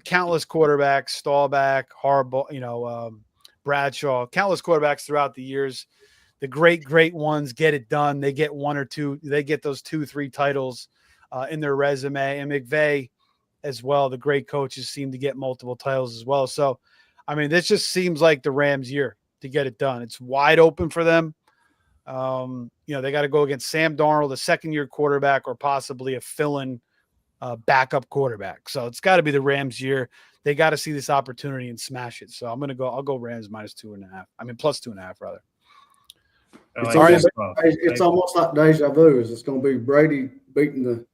countless quarterbacks, Staubach, Harbaugh, Bradshaw, countless quarterbacks throughout the years. the great ones get it done. They get one or two. They get those 2-3 titles in their resume. And McVay as well, the great coaches seem to get multiple titles as well. So, I mean, this just seems like the Rams' year to get it done. It's wide open for them. They got to go against Sam Darnold, a second-year quarterback, or possibly a fill-in backup quarterback. So it's got to be the Rams' year. They got to see this opportunity and smash it. So I'll go Rams -2.5. I mean, +2.5 rather. It's almost like deja vu. It's going to be Brady beating the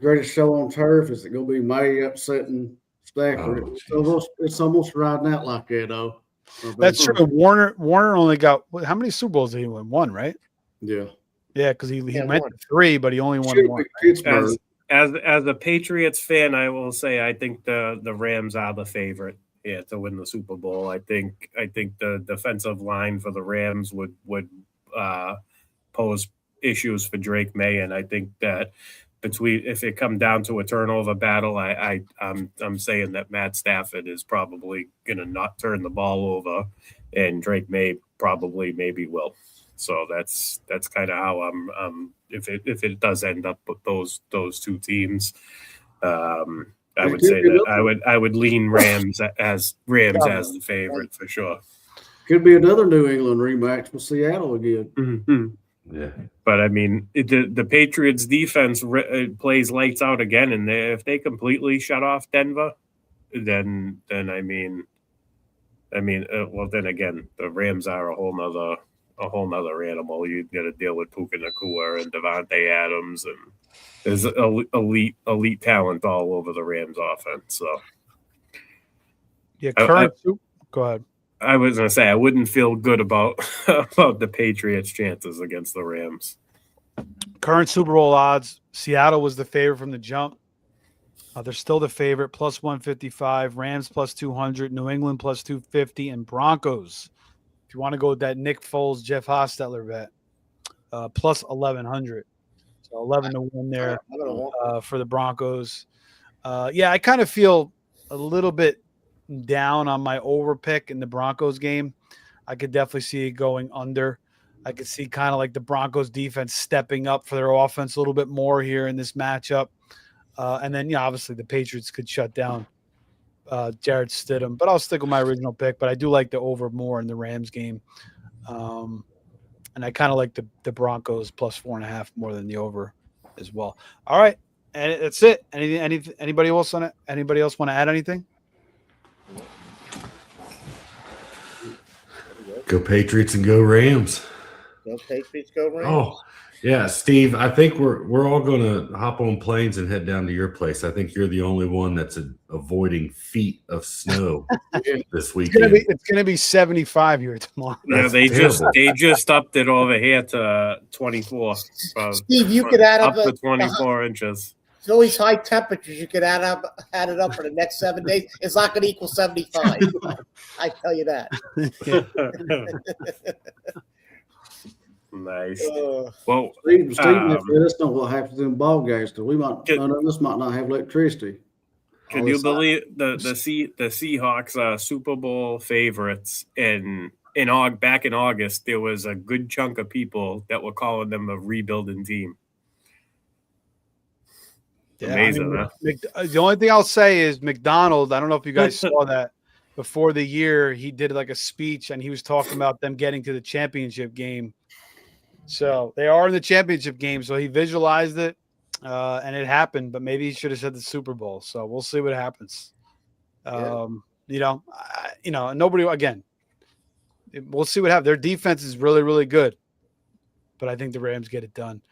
greatest show on turf. Is it going to be May upsetting Stafford? It's almost riding out like that, though. That's true. Warner only got how many Super Bowls did he win? One, right? Yeah. Yeah, because he went to 3, but he only won one. As a Patriots fan, I will say I think the Rams are the favorite to win the Super Bowl. I think the defensive line for the Rams would pose issues for Drake May, and I think that if it come down to a turnover battle, I'm saying that Matt Stafford is probably going to not turn the ball over, and Drake May maybe will. So that's kind of how I'm. If it does end up with those two teams, I would say that I would lean Rams as the favorite for sure. Could be another New England rematch with Seattle again. Mm-hmm. Yeah, but I mean, the Patriots defense plays lights out again, and if they completely shut off Denver, then I mean, well, then again, the Rams are a whole nother animal. You got to deal with Puka Nacua and Devontae Adams, and there's elite talent all over the Rams offense. So, yeah, go ahead. I was going to say I wouldn't feel good about the Patriots' chances against the Rams. Current Super Bowl odds: Seattle was the favorite from the jump. They're still the favorite, +155. Rams +200. New England +250, and Broncos, if you want to go with that Nick Foles, Jeff Hostetler bet, +1100. So 11 to 1 there for the Broncos. I kind of feel a little bit down on my over pick in the Broncos game. I could definitely see it going under. I could see kind of like the Broncos defense stepping up for their offense a little bit more here in this matchup. And then, obviously the Patriots could shut down Jarrett Stidham, but I'll stick with my original pick. But I do like the over more in the Rams game. And I kind of like the Broncos +4.5 more than the over as well. All right. And that's it. Anybody else want to add anything? Go Patriots and go Rams. Go Patriots, go Rams. Oh, yeah, Steve, I think we're all going to hop on planes and head down to your place. I think you're the only one that's avoiding feet of snow this weekend. It's going to be 75 here tomorrow. Yeah, they just upped it over here to 24. Steve, you could add up to 24 inches. It's always high temperatures. You could add it up for the next 7 days. It's not going to equal 75. I tell you that. Nice. Well, Steve, let us know what happens in ball games because none of us might not have electricity. Can you believe the Seahawks are Super Bowl favorites? Back in August, there was a good chunk of people that were calling them a rebuilding team. Yeah, amazing, huh? The only thing I'll say is McDonald. I don't know if you guys saw that before the year. He did like a speech and he was talking about them getting to the championship game. So they are in the championship game. So he visualized it and it happened. But maybe he should have said the Super Bowl. So we'll see what happens. Nobody again. We'll see what happens. Their defense is really, really good. But I think the Rams get it done.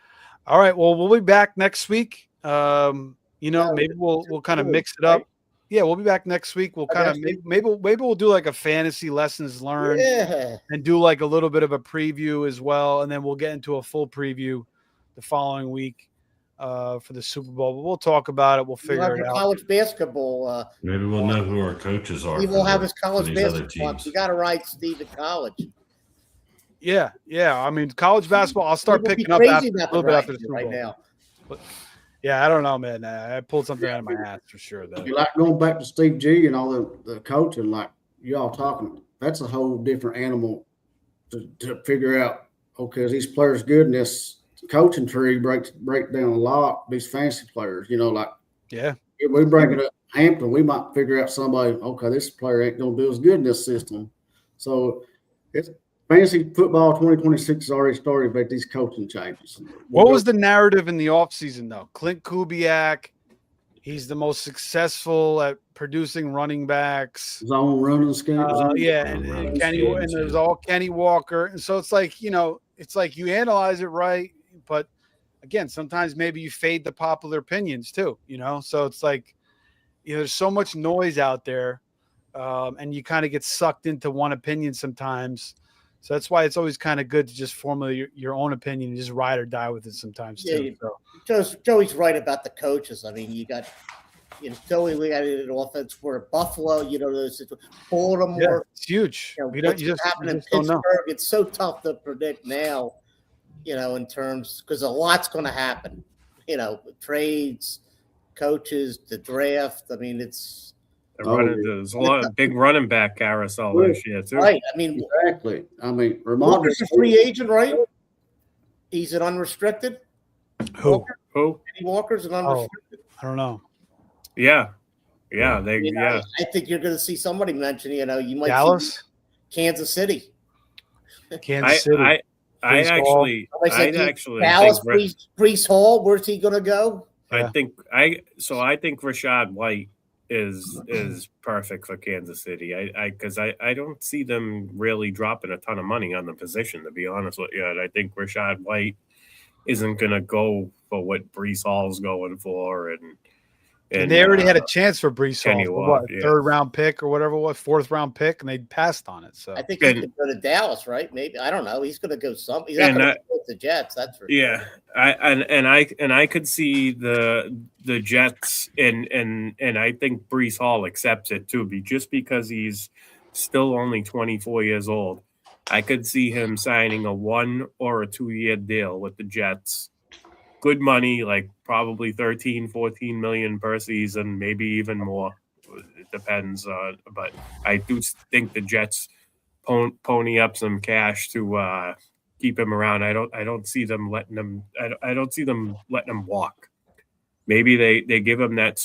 All right. Well, we'll be back next week. Maybe we'll kind of mix it up. Yeah, we'll be back next week. We'll kind of maybe we'll do like a fantasy lessons learned and do like a little bit of a preview as well, and then we'll get into a full preview the following week for the Super Bowl. But we'll talk about it. We'll figure it out. College basketball. Maybe we'll know who our coaches are. He will have his college basketball. You got to write Steve at college. Yeah. I mean, college basketball. I'll start picking up a little bit after the Super Bowl. Right now. Yeah, I don't know, man. I pulled something out of my ass for sure, though. Like going back to Steve G and all the coaching, like y'all talking, that's a whole different animal to figure out, okay, is these players good in this coaching tree break down a lot, these fantasy players, like Yeah. if we bring it up Hampton, we might figure out somebody, okay, this player ain't gonna do as good in this system. So it's fantasy football 2026 has already started about these coaching changes. What was the narrative in the offseason, though? Clint Kubiak, he's the most successful at producing running backs. Zone running scheme. And it was all Kenny Walker. And so it's like, it's like you analyze it right, but again, sometimes maybe you fade the popular opinions too, So it's like, there's so much noise out there, and you kind of get sucked into one opinion sometimes. So that's why it's always kind of good to just formulate your own opinion and just ride or die with it sometimes too. Joey's right about the coaches. I mean, you got Joey, we got an offense for Buffalo, there's Baltimore. Yeah, it's huge. You happen in Pittsburgh. It's so tough to predict now, in terms because a lot's going to happen, trades, coaches, the draft. I mean, there's a lot of big running back carousel this year too. Right. I mean, exactly. I mean, Walker's a free agent, right? He's an unrestricted. Who? Kenny Walker's an unrestricted. I don't know. Yeah. I think you're going to see somebody mention. You might Dallas, see Kansas City. Kansas City. I actually Dallas, Breece Hall. Where's he going to go? I think Rashad White is perfect for Kansas City. Because I don't see them really dropping a ton of money on the position, to be honest with you. And I think Rashad White isn't going to go for what Breece Hall's going for, and they already had a chance for Breece Hall, third round pick or whatever it was, fourth round pick, and they passed on it. So I think he could go to Dallas, right? Maybe, I don't know. He's going to go some. He's not going to go to the Jets. That's for sure. I could see the Jets, and I think Breece Hall accepts it too, just because he's still only 24 years old. I could see him signing a 1 or a 2 year deal with the Jets. Good money, like probably 13, 14 million per season, maybe even more. It depends. But I do think the Jets pony up some cash to keep him around. I don't see them letting him. I don't see them letting him walk. Maybe they give him that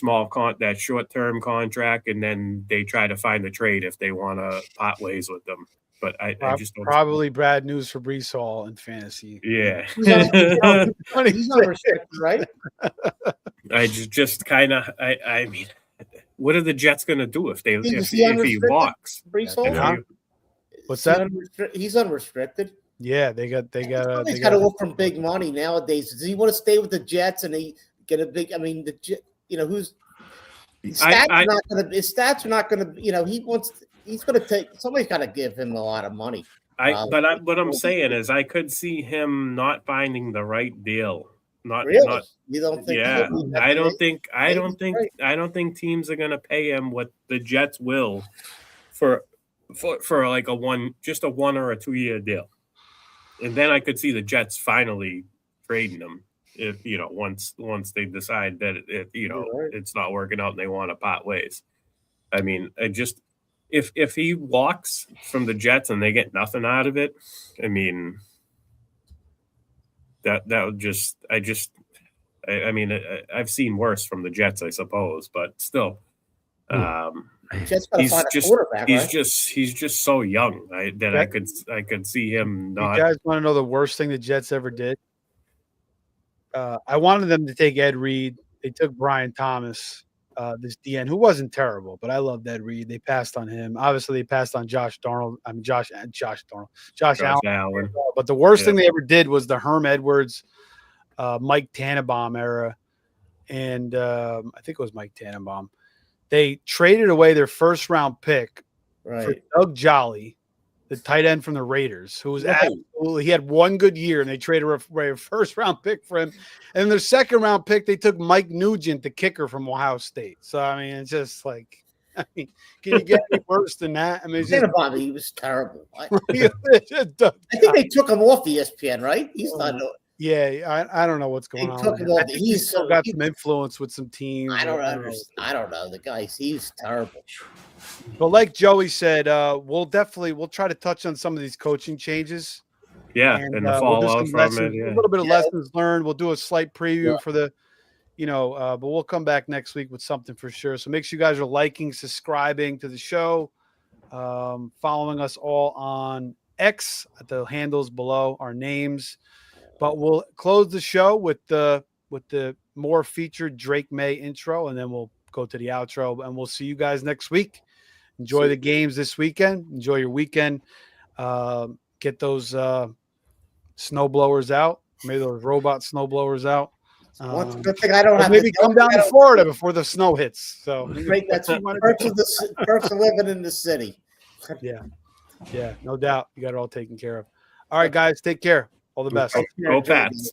that short term contract, and then they try to find the trade if they want to part ways with them. But I just don't. Probably bad news for Breece Hall in fantasy. Yeah. He's unrestricted, right? I just kind of I mean, what are the Jets going to do if he walks? Breece Hall? What's that? He's unrestricted. Yeah, they got to look from big money nowadays. Does he want to stay with the Jets and he get a big? I mean, who's his stats are not going to. He's going to take. Somebody's got to give him a lot of money. What I'm saying is, I could see him not finding the right deal. Really? You don't think? Yeah, I don't think teams are going to pay him what the Jets will for like a 1 or a 2 year deal, and then I could see the Jets finally trading him if once they decide that it's not working out and they want to part ways. I mean, If he walks from the Jets and they get nothing out of it, I mean, that would just I mean I've seen worse from the Jets, I suppose, but still, he's just so young I could see him not. You guys want to know the worst thing the Jets ever did? I wanted them to take Ed Reed. They took Brian Thomas. This DN who wasn't terrible, but I loved Ed Reed. They passed on him. Obviously, they passed on Josh Allen. But the worst thing they ever did was the Herm Edwards, Mike Tannenbaum era, and I think it was Mike Tannenbaum. They traded away their first round pick for Doug Jolly, the tight end from the Raiders, who was he had one good year, and they traded a first round pick for him. And their second round pick, they took Mike Nugent, the kicker from Ohio State. So I mean, it's just like, can you get any worse than that? I mean, he was terrible. I think they took him off ESPN, right? He's not. Yeah, I don't know what's going on. He's still got some influence with some teams. I don't know. The guy, he's terrible. But like Joey said, we'll try to touch on some of these coaching changes Yeah, and and the we'll do fallout some from lessons, it. a Yeah. little bit of lessons learned. We'll do a slight preview for the, but we'll come back next week with something for sure. So make sure you guys are liking, subscribing to the show, following us all on X at the handles below our names. But we'll close the show with the more featured Drake May intro, and then we'll go to the outro, and we'll see you guys next week. Enjoy the games this weekend. Enjoy your weekend. Get those snow blowers out. Maybe those robot snow blowers out. One good thing I don't have maybe to come down to Florida before the snow hits. So Great, that's perks of living in the city. Yeah, no doubt. You got it all taken care of. All right, guys, take care. All the best. Go Pats.